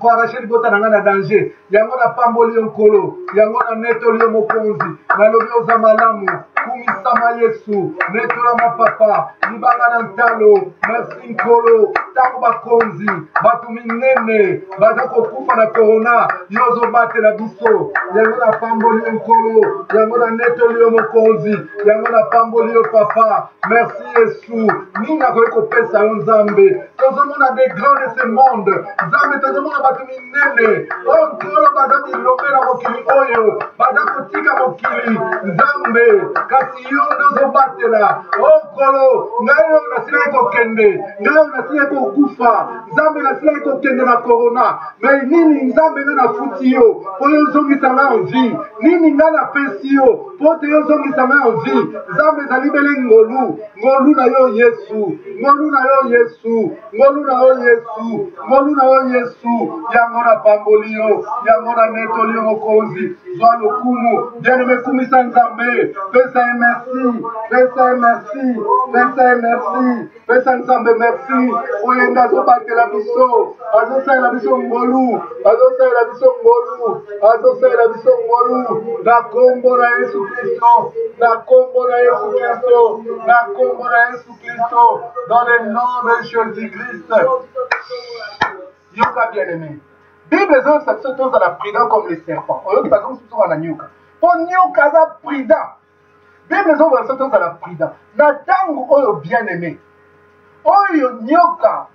koarrache libota na nga na danger yango napamboli yo nkolo yango na netoli yo mokonzi nalobi oza malamu kumisama yesu netolama papa libanga na ntalo merci nkolo ntango bakonzi bato minene baza kokufa na corona yo ozobatela biso yango napamboli yo nkolo yango na netoli yo mokonzi yango napamboli yo papa merci yesu nini nakoki kopesa yo nzambe tozomona des grands de ce monde nzambe tozomona bato minene oyo nkolo baza bilombe na mokili oyo baza kotika mokili nzambe kasi yo nde ozobatela okolo ngai oyo nasilaki kokende ngai oyo nasilaki kokufa nzambe nasilaki kokende na corona mai nini nzambe nga nafuti yo po yo ozongisa nga envie nini nga napesi yo po te yo ozongisa nga envie nzambe ezali bele ngolu na yo yesu ngolu na yo yesu yango napamboli yo yango na netoli yo mokonzi zwa lokumu bien-aimé kumisa nzambe pesa ye merci pesa nzambe merci oyo nde azobatela biso azosalela biso ngolu na kombo na yesu kristo dans le nom de Jésus-Christ. Yoka bien-aimé. Bible ezolakisa biso tozala prudent comme les serpents. Oyoki bazongi biso wana nyoka. Po nyoka aza prudent. Bible ezolakisa biso tozala prudent. Na ntango oyo bien-aimé. Oyo nyoka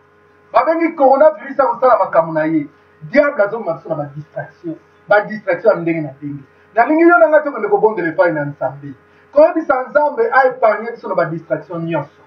babengi coronavirus akosala makambo na ye diable azomema biso na badistraction ya ndenge na ndenge nalingi yo nanga tokende kobondela epai na nzambe koyebisa nzambe aepargne biso na badistraction nyonso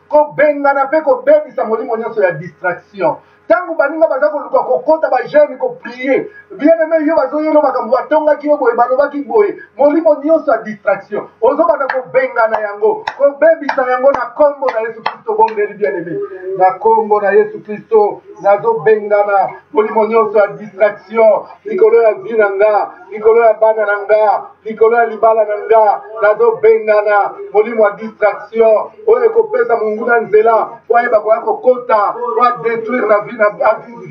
kobengana mpe kobebisa molimo nyonso ya distraction ntango baninga baza koluka kokota bagene koprie bien aime yo bazoyelo makambo batongaki yo boye balobaki boye molimo nyonso ya distraction ozobanda kobengana yango kobebisa yango na kombo na yesu kristo bondeli bien aime na kombo na yesu kristo nazobengana molimo nyonso ya distraction likolo ya vi na nga likolo ya bana na nga likolo ya libala na nga nazobengana molimo ya distraction oyo ekopesa monguna nzela po ayeba koya kokota po adétruire na vi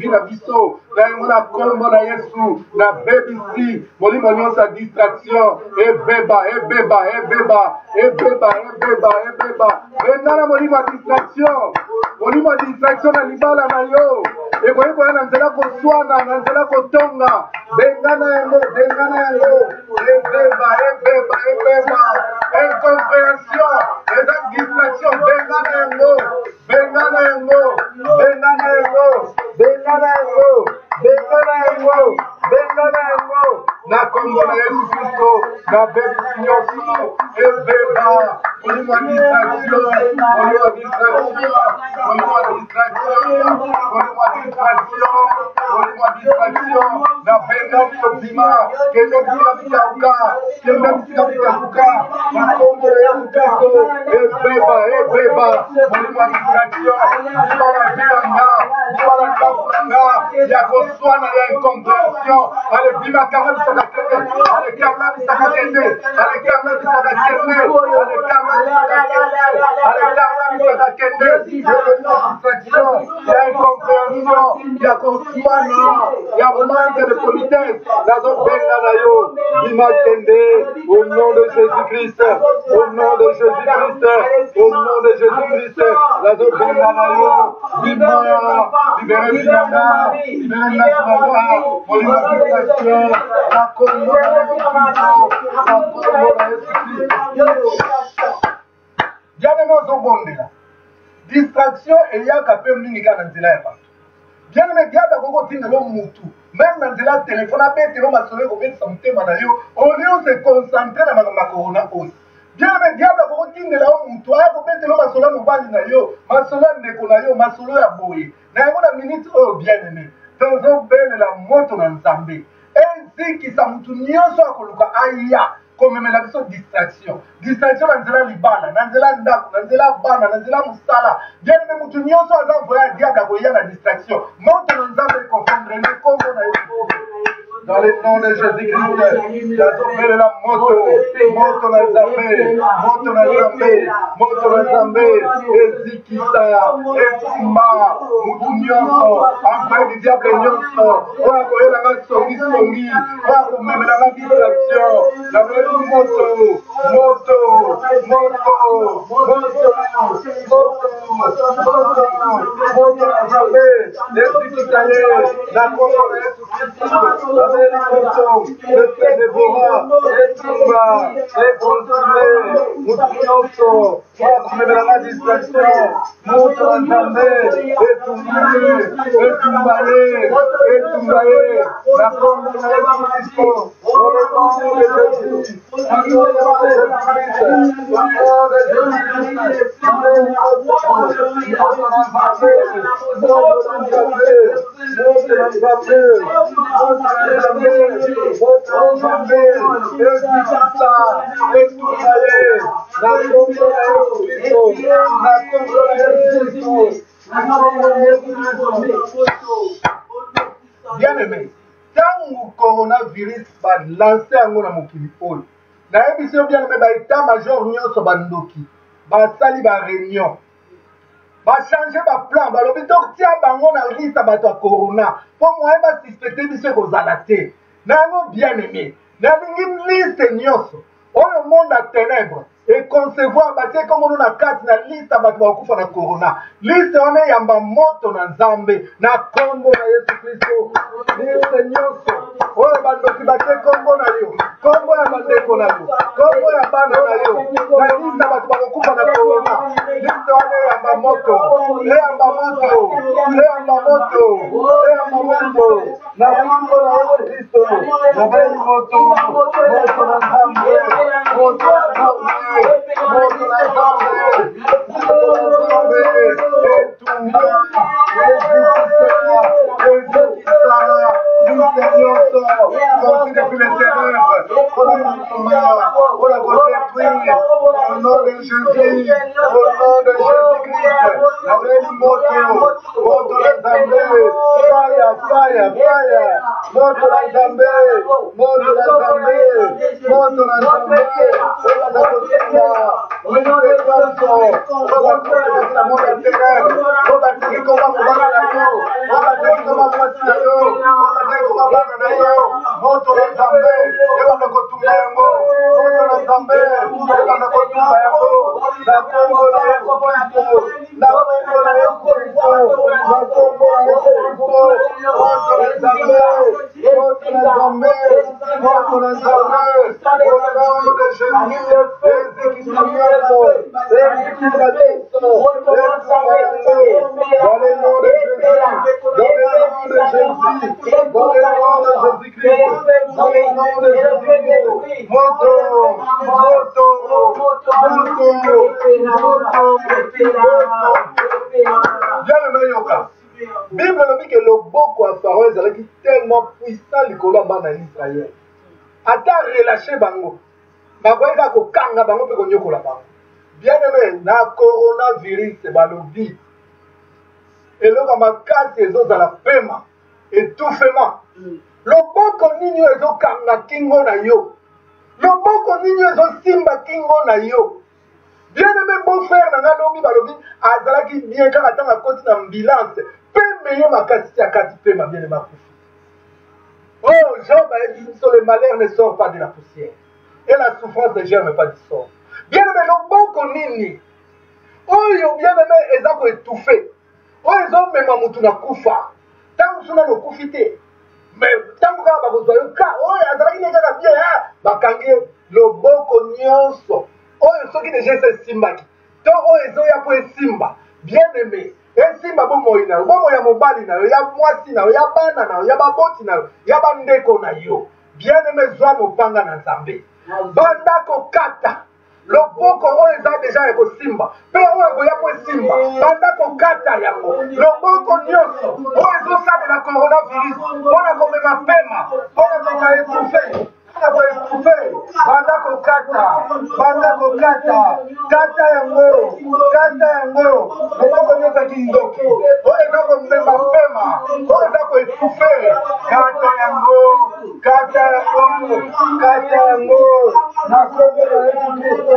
na biso na yango na kombo na yesu na bebisi molimo nyonso ya distraction ebeba bengana molimo ya distraction na libala na yo ekoki koya na nzela koswana na nzela kotonga bengana yango ebeba incompréhension eza distraction bengana yango na kombo na yesu kristo na bebisi nyonso ebeba molimo ya distraction na bengani obima kende bisika bikauka na kombo na yesu kristo ebeba molimo ya distraction libala bilanga libala ndakulanga ya koswana ya incompréhension alebimaka bisaka kende alekanga bisaka kende ya incompréhension ya koswana ya manque de politesse nazobenga na yo bima kende au nom de Jésus-Christ nazobenga na yo bima libere binanga molimo ya distraction na kombo na Yesu Kristo bien-aimé ozobondela distraction eyaka mpe mingi kaka na nzela ya bato bien-aimé diable akoki kotindela mutu même na nzela ya telefone abetela masolo ekobetisa motema na yo olie ose concentre na makambo ya korona oyo bien-aimé diable akoki kotindela yo mutu aya kobetela masolo ya mobali na yo masolo ya ndeko na yo masolo ya boye na yango na minute oyo bien-aimé tozobelela moto na nzambe ezikisa mutu nyonso akoluka aya komemela biso distraction na nzela libala na nzela ndako na nzela bana na nzela mosala bien-aimé mutu nyonso aza voya ya diable akoya na distraction moto na nzambe ekofondre na kombo na yesu dans le nom de Jésus-Christ nazobelela moto na nzambe ezikisa etumba mutu nyonso empire du diable nyonso oyo akoyelanga songisongi oyo akomemelanga distraction nabeli moto na nzambe ezikisa ye na kombo na yesu kristo le fait de voir, etumba, consommer, mutunyoso, la distraction, mutu nzambe, etumbaye, la kombo na Yesu Kristo, dans le nom de Jésus, bien-aimé, tant coronavirus va lancer yango na mokili oyo nayebi yo bien-aimé baétat major nyonso bandoki basali baréunion bachange baplan balobi totia bango na liste bato ya corona mpo moye basuspecte biso ekozala te na yango bien-aimé nalingi liste nyonso oyo monde ya ténèbre et concevoir batie comme on a kati na liste bato bakufa na corona liste on yamba moto na nzambe na kombo na Yesu Kristo liste nyonso oyo bandoki batie kombo na yo kombo ya bandeko na yo kombo ya bana na yo na liste bato bakufa na corona liste on yamba moto yamba moto yamba moto yamba moto na kombo na Yesu Kristo na beli moto moto na nzambe moto na nzambe moto na nzambe depuis les ténèbres, on a détruit au nom de Jésus, au nom de Jésus-Christ, avec moto la Zambé, fire, moto la Zambé, moto la Zambé, moto la Zambé, on a continué, on a Bible nous dit que le boko à Pharaon est tellement puissant le colo en Israël. Ata relâché bango. Bakoyeka ko kanga bango pe ko nyokola bango. Bien aimé na coronavirus balobi. Et là makasi ezozala pema étouffement. Loboko nini ezo kanga kingo na yo. Loboko nini ezo simba kingo na yo. Bien aimé mon frère na lobi balobi azalaki bien kaka tanga koti na ambulance. Pemeye makasi akati pema bien aimé. Oh, Job a dit que le malheur ne sort pas de la poussière. Et la souffrance ne germe pas du sol. Bien aimé, loboko nini. Oh, bien aimé, ezako étouffé. Oh, ils ont même un moutou na kufa. Tant que suna no kufite. Mais tant que ba ko zoyo ka, oh, azalaki ne kaka bien ha, bakangi loboko nyonso. Oh, soki déjà c'est simbaki. To oh, ezo ya po simba. Bien aimé. Esimba bomo ina, bomo ya mobali na yo, ya mwasi na yo, ya bana na yo, ya baboti na yo, ya bandeko na yo. Bien aimé zwa mopanga na Nzambe. Banda ko kata. Loboko oyo eza deja eko simba. Pe oyo eko ya po simba. Banda ko kata yango. Loboko nyonso oyo ezosalela coronavirus. Mpona komema pema. Mpona koka etufe. Banda ko kata. Kata yango. Loboko nyonso kindoki. Oyo eza komema pema. Oyo eza ko etufe. Kata yango. Na kombo na Yesu Kristo.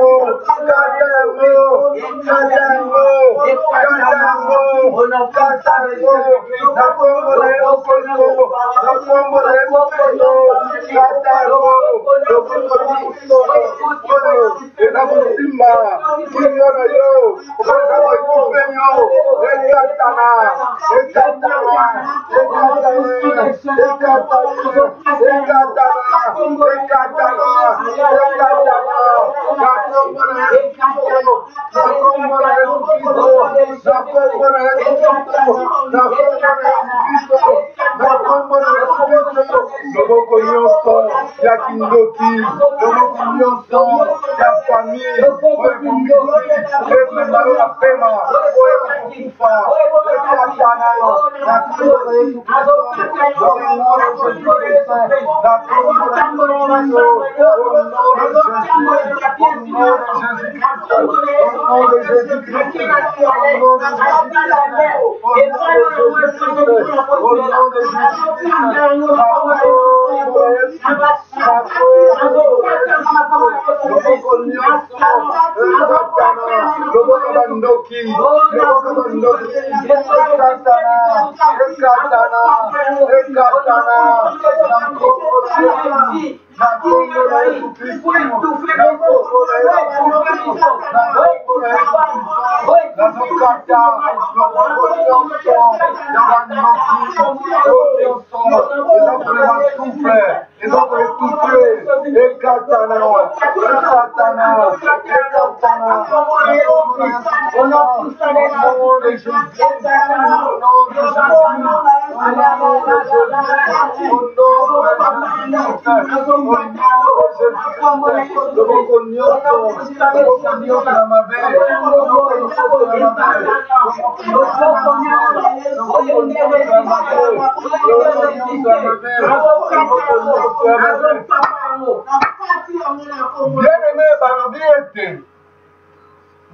Bien-aimé, balobi ete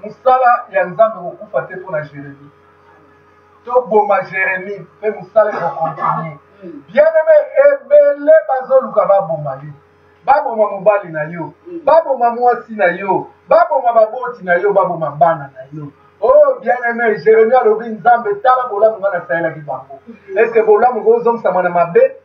musala ya nzambe kokufa te mpona Jérémie. Toboma Jérémie mpe musala ekokontinue. Bien-aimé, ebele bazoluka baboma yo, baboma mobali na yo, baboma mwasi na yo, baboma baboti na yo, baboma bana na yo. Oh bien-aimé, Jérémie alobi nzambe tala bolamu nga nasalelaki bango. Eske bolamu kozongisama na mabe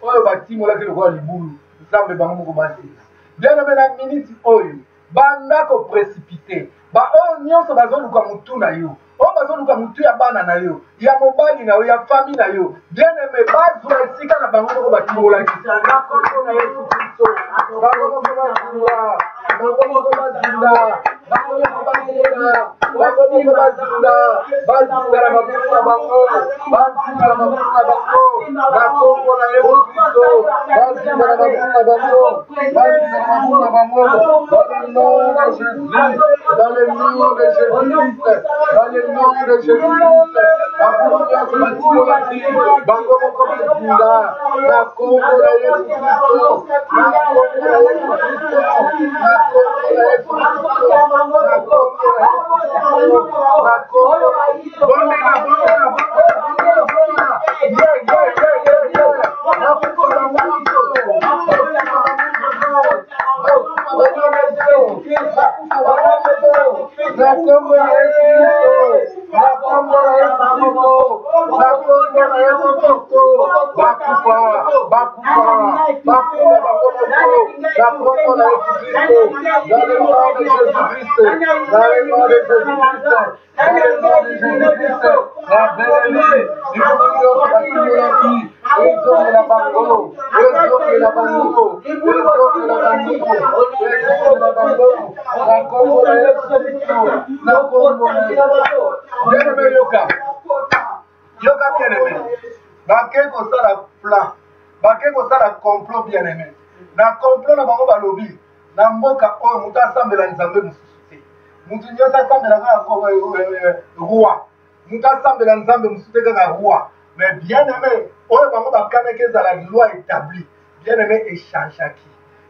oyo batimolaki lokola libulu nzambe bango moko basila. Bien-aimé, na miniti oyo banda koprécipite baoyo nyonso bazoluka mutu na yo, oyo bazoluka mutu ya bana na yo, ya mobali na yo, ya fami na yo. Bien-aimé, bazwa esika na bango moko batimolaki na kombo na Yesu Kristo. Bango moko bazula, bango moko bazula, bango moko bazula, bango moko bazula, bazula na mabuku na bango, bazula na mabuku na bango, na kombo na Yesu Kristo. Bazula na mabuku na bango, bazula na mabuku na bango, dans le nom de Jésus-Christ, dans le nom de Jésus-Christ, dans le nom de Jésus-Christ. Bango nyonso batimolaki, bango moko bazula, na kombo na Yesu Kristo, na kombo na Yesu Kristo, na kombo na Yesu Kristo, na kombo na Yesu Kristo, na kombo bondela, bondela, bondela, bondela, yeah, yeah, yeah, yeah, yeah, na kombo na Kristo, bien-aimé, yoka bien-aimé, bake kosala plan, bake kosala complot bien-aimé. Na complot na bango balobi na mboka oyo mutu asambela nzambe mosusu te, mutu nyonso asambela kaka roi, mutu asambela nzambe mosusu te kaka roi. Mais bien-aimé, oyo bango bakanaki ezala loi établie, bien-aimé echangeaki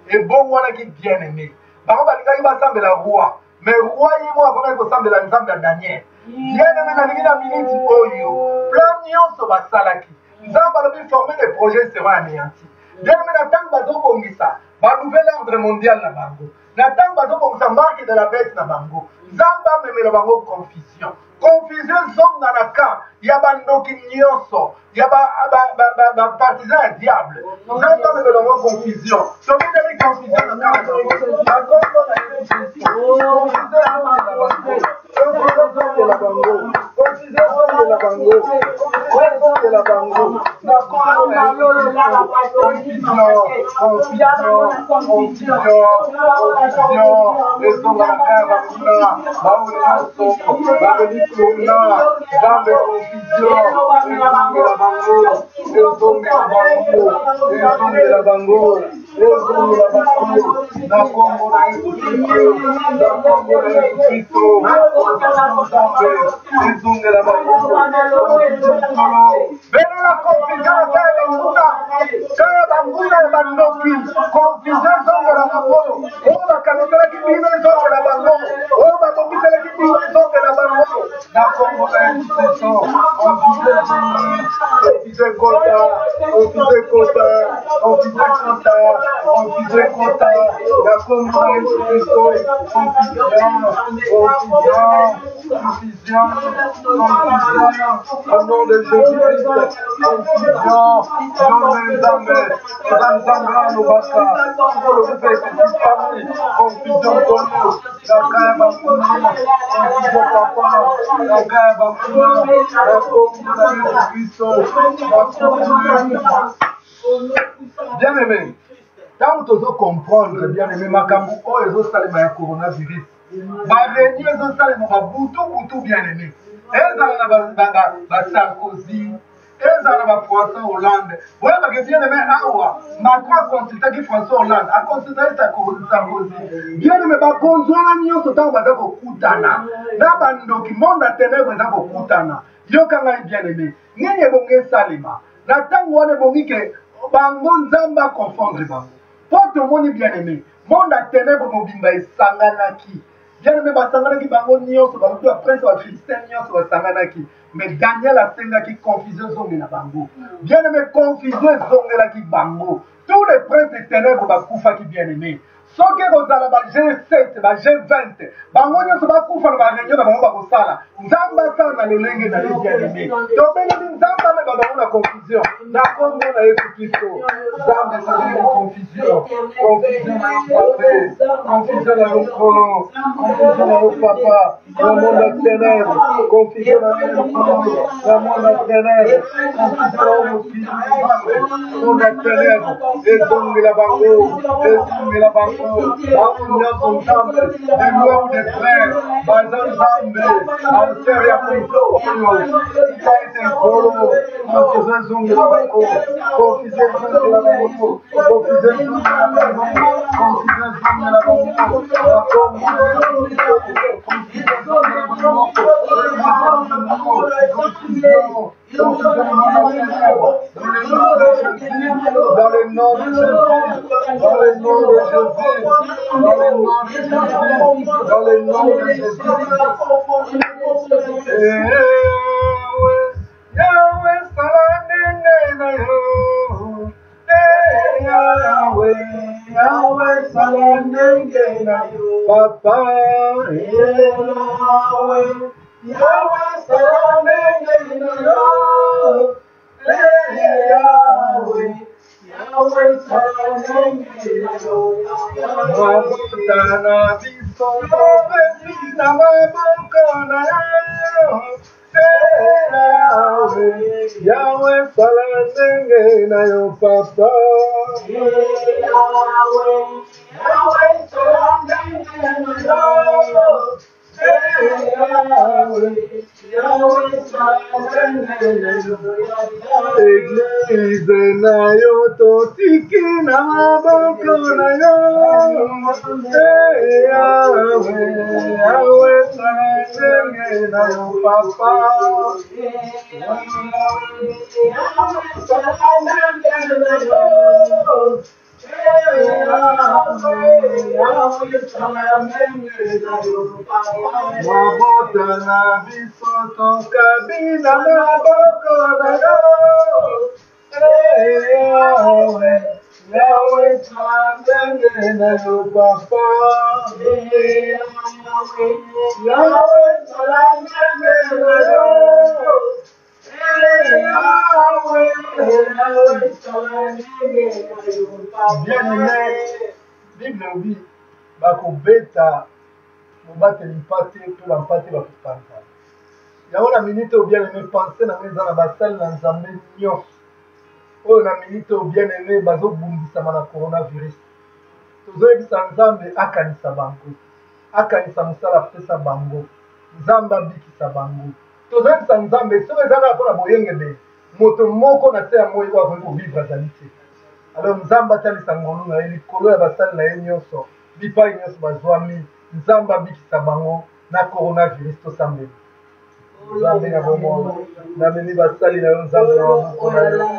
ebongwanaki bien-aimé. Bango balingaki basambela roi, mais roi ye mo akomaki kosambela nzambe ya Daniel. Bien-aimé, nalingi na miniti oyo plan nyonso basalaki, nzambe alobi former des projets seront anéantis. Bien-aimé, na ntango bazobongisa ba nouvel ordre mondial na bango, na ntango bazobongisa marque de la bête na bango, nzambe amemela bango confusion. Confusion zonga na ka ya bandoki nyonso ya partisan ya diable. Nzambe amemela bango confusion. Tokiteli confusion na ka na kongo na Au nom de Jésus-Christ, confusion, bien aimé, tant que tu comprendre, bien aimé, ma cambo, et autres salles de coronavirus, ma réunion, et autres salles de boutou, bien aimé. Et dans la Sarkozy, et dans la François Hollande. Vous voyez que bien aimé, Macron a consulté François Hollande, a consulté Sarkozy. Bien aimé, ma conjoint, tout le temps, on va dire Koutana. Là, un document de ténèbres, on va dire Koutana. Yo kanga bien aimé. N'y bonge salima. La tango wane bongi ke bango nzamba confondre bango. Poto moni bien aimé. Monde à ténèbres mobimba esanganaki. Bien aimé basanganaki bango nyonso bango après ça Philistins nyonso basanganaki. Mais Daniel a sengaki confusion zonge na bango. Bien aimé confusion zonge la ki bango. Tous les princes des ténèbres bakufa ki bien aimé. Soki kozala ba G7, ba G20, bango nyonso bakufa na ba réunion na bango bakosala. Nzamba asala na lolenge na bien aimé. Tobeleli nzamba me bango na confusion. Na kombo na Yesu Kristo. Nzamba ezali confusion. Confusion na yo confusion na yo kolo, confusion na yo papa, na monde ya ténèbres, confusion na yo kolo, na monde ya ténèbres, confusion na monde ya ténèbres, ezongela bango, ezongela bango. Nous sommes des lois des frères, Bazan Zambe, Alteria Pinto, qui a été golo, confusé Zunga Bako, confusé Zunga la Bako, confusé Zunga la Bako, confusé Zunga la Bako, dans le nom de Jésus, dans le nom de Jésus, dans le nom de Jésus, dans le nom de Jésus. Yahweh, Yahweh, Yahweh, Papa, Yahweh, Salanenge na yo papa. Église na yo totiki na maboko na yo. Yahweh, Yahweh, Salanenge na yo papa. Mabota na biso tokabina maboko na yo. Yahweh, Yahweh, Salanenge na yo papa. Yahweh, Salanenge na yo. Bien aimé, Bible dit, bakobeta mobateli mpate mpe bampate bakokanta. Yango na minute oyo bien aimé pense na eza na basali na nzambe nyonso oyo na minute oyo bien aimé bazobundisama na coronavirus. Tozoyebisa nzambe akanisa bango, akanisa mosala apesa bango, nzambe abikisa bango. Tozoyebisa nzambe soki ezaka mpona boyengebe moto moko na se ya moi oyo akoki kovivre azali te. Alors nzambe atalisa ngolu na ye likolo ya basali na ye nyonso bipai nyonso bazwami, nzambe abikisa bango na coronavirus tosambeli. Nzambe na bomoi namemi basali na yo nzambe na maboko na yo,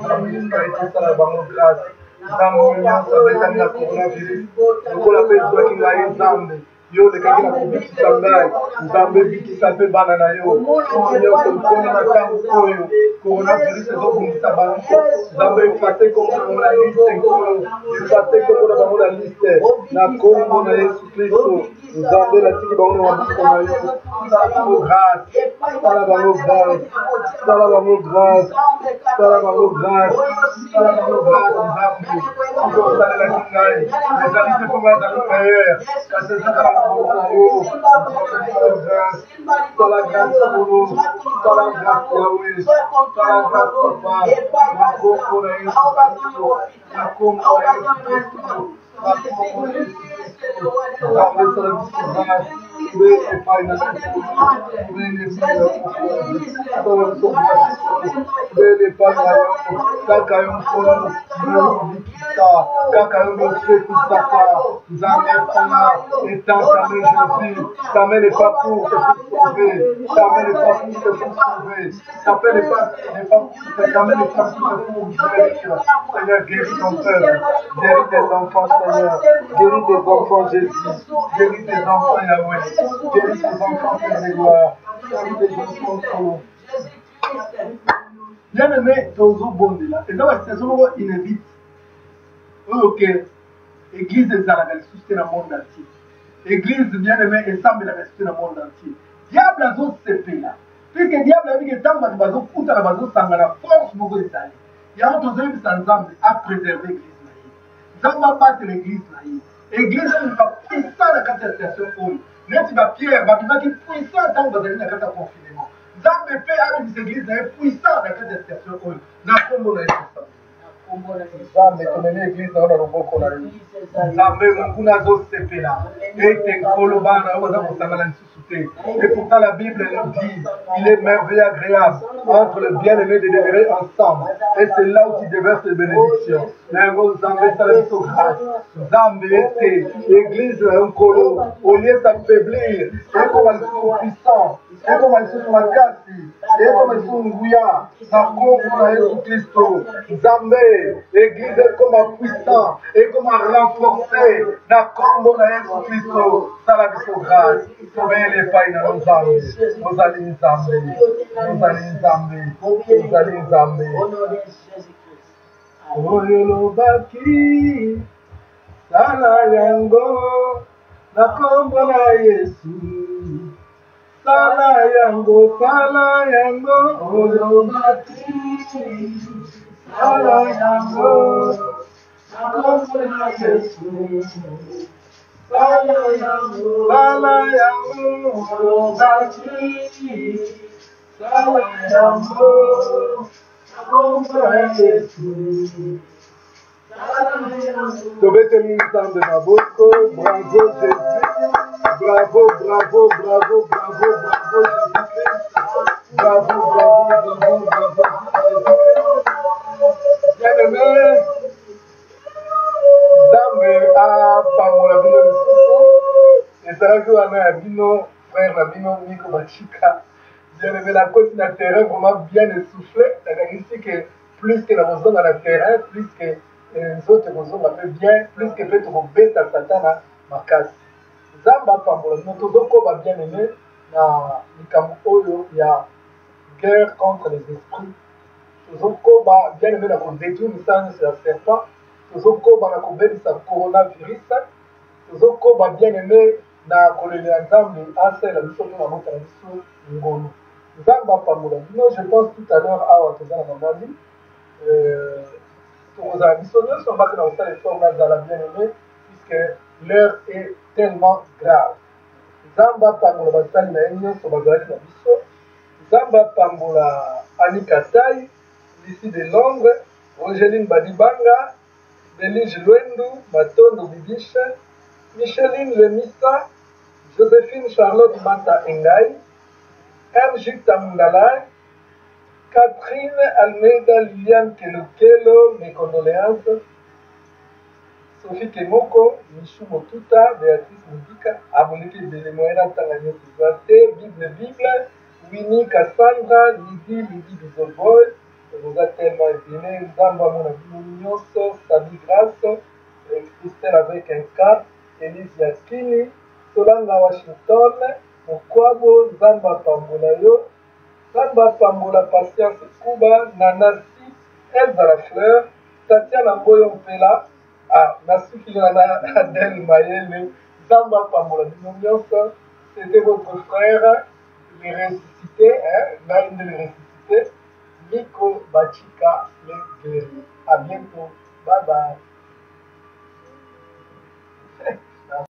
nzambe esala bango grâce, nzambe oyo nyonso abetami na coronavirus lokola mpe ezwaki ngai nzambe yo lekaki na kobikisa ngai nzambe bikisa mpe bana na yo oyo kokona na ntango oyo coronavirus ezobungisa bango nzambe efate kombo na bango na liste nkolo efate kombo na bango na liste na kombo na yesu kristo nzambe natiki bango na maboko na yo sala bango grâce sala bango grâce sala bango grâce sala bango grâce sala bango grâce nzambe okosalelaki ngai ezali te mpo ngai ezali meilleur kasi ezaka na maboko na yo sala grâce kolo sala grâce yawe sala grâce papa na kombo na yesu kristo na kombo na yesu kristo na kombo na yesu kristo nzambe sala biso grâce kaka yo mpola kaka yo mosepisaka nzambe mpona étendre Jésus ta main n'est pas pour te sauver ta main n'est pas pour te sauver ta main n'est pas pour guérir Seigneur guéris ton peuple guéris tes enfants Seigneur guéris tes enfants Jésus guéris tes enfants Yahweh guéris tes enfants Père de gloire guéris tes enfants bien aimé tozobondela eza basituation moko inédite oyo ke église ezalaka lisusu te na monde entier église bien aimé esambelaka lisusu te na monde entier diable azosepela puisque diable ayebiki ntango bato bazokutana bazosangana force moko ezali yango tozoyebisa nzambe apréserve église na ye nzambe abatela église na ye église ezalaka puissant na kati ya situation oyo neti bapierre babimaki puissant ntango bazali na kati ya confinement nzambe mpe abimisa église na ye puissant na kati ya situation oyo na kombo na yesu nzambe tomene église na yo na loboko na yo nzambe monguna azosepela ete nkolo bana oyo baza kosangana lisusu te et pourtant la Bible nous dit il est merveilleux agréable entre le bien-aimé de demeurer ensemble et c'est là où tu déverses les bénédictions nango nzambe esala biso grâce nzambe ete église na yo nkolo au lieu d'affaiblir ekoma lisusu puissant ekoma lisusu makasi ekoma lisusu nguya na kombo na yesu kristo nzambe église ekoma puissant ekoma renforcé na kombo na yesu kristo sala biso grâce tobeyele epai na yo nzambe ozali nzambe ozali nzambe ozali nzambe oyo lobaki sala yango na kombo na yesu sala yango olobaki sala yango na kombo na yesu sala yango olobaki sala yango na kombo na yesu tobeteli nzambe maboko bravo jésus bravo bravo bravo bravo bravo jésus-christ bravo bravo bravo bravo bien-aimé nzambe apangola bino lisusu ezalaki wana ya bino frère na bino miko bachika bien-aimé nakoti na terrain vraiment bien essoufflé nakanisi ke plus ke na kozonga na terrain plus ke nzoto kozonga mpe bien plus ke mpe tokobeta satana makasi nzambe apambola bino tozokoba bien-aimé na likambo oyo ya guerre contre les esprits tozokoba bien-aimé na kodétruire misala nyonso ya serpent tozokoba na kobebisa coronavirus tozokoba bien-aimé na kolelela nzambe asala biso mpe mabota na biso ngolu nzambe apambola bino je pense tout à l'heure awa toza na mamali tokozala biso nyonso mbaki na kosala effort nazala bien-aimé puisque l'heure est tellement grave nzambe apambola basali na ye nyonso bazalaki na biso nzambe apambola anikatai d'ici de Londres Rogeline Badibanga Delige Lwendu Matondo Bidishe Micheline Lemissa Joséphine Charlotte Mata Engai MJ Tamundalai Catherine Almeida Liliane Kelokelo, mes condoléances. Sophie Kemoko, Michou Motuta, Béatrice Mudika, Aboniki Belemoena Tanganyé Tizate, Bible, Winnie Cassandra, Lydie Bizoboy, vous a tellement aimé, Zamba Monabinyoso, Sabi Grasse, Christelle avec un K, Elise Yakini, Solanga Washington, Okwabo, Zamba Pambolayo, Zamba Pambola Patience Kuba, Nanasi, Elsa La Fleur, Tatiana Mboyo Mpela, Nassi Filana Adèle Mayele, Zamba Pambola Binonyosa, c'était votre frère, les ressuscités, Naïm les ressuscités, Nico Bachika, les guéris. À bientôt. Bye bye.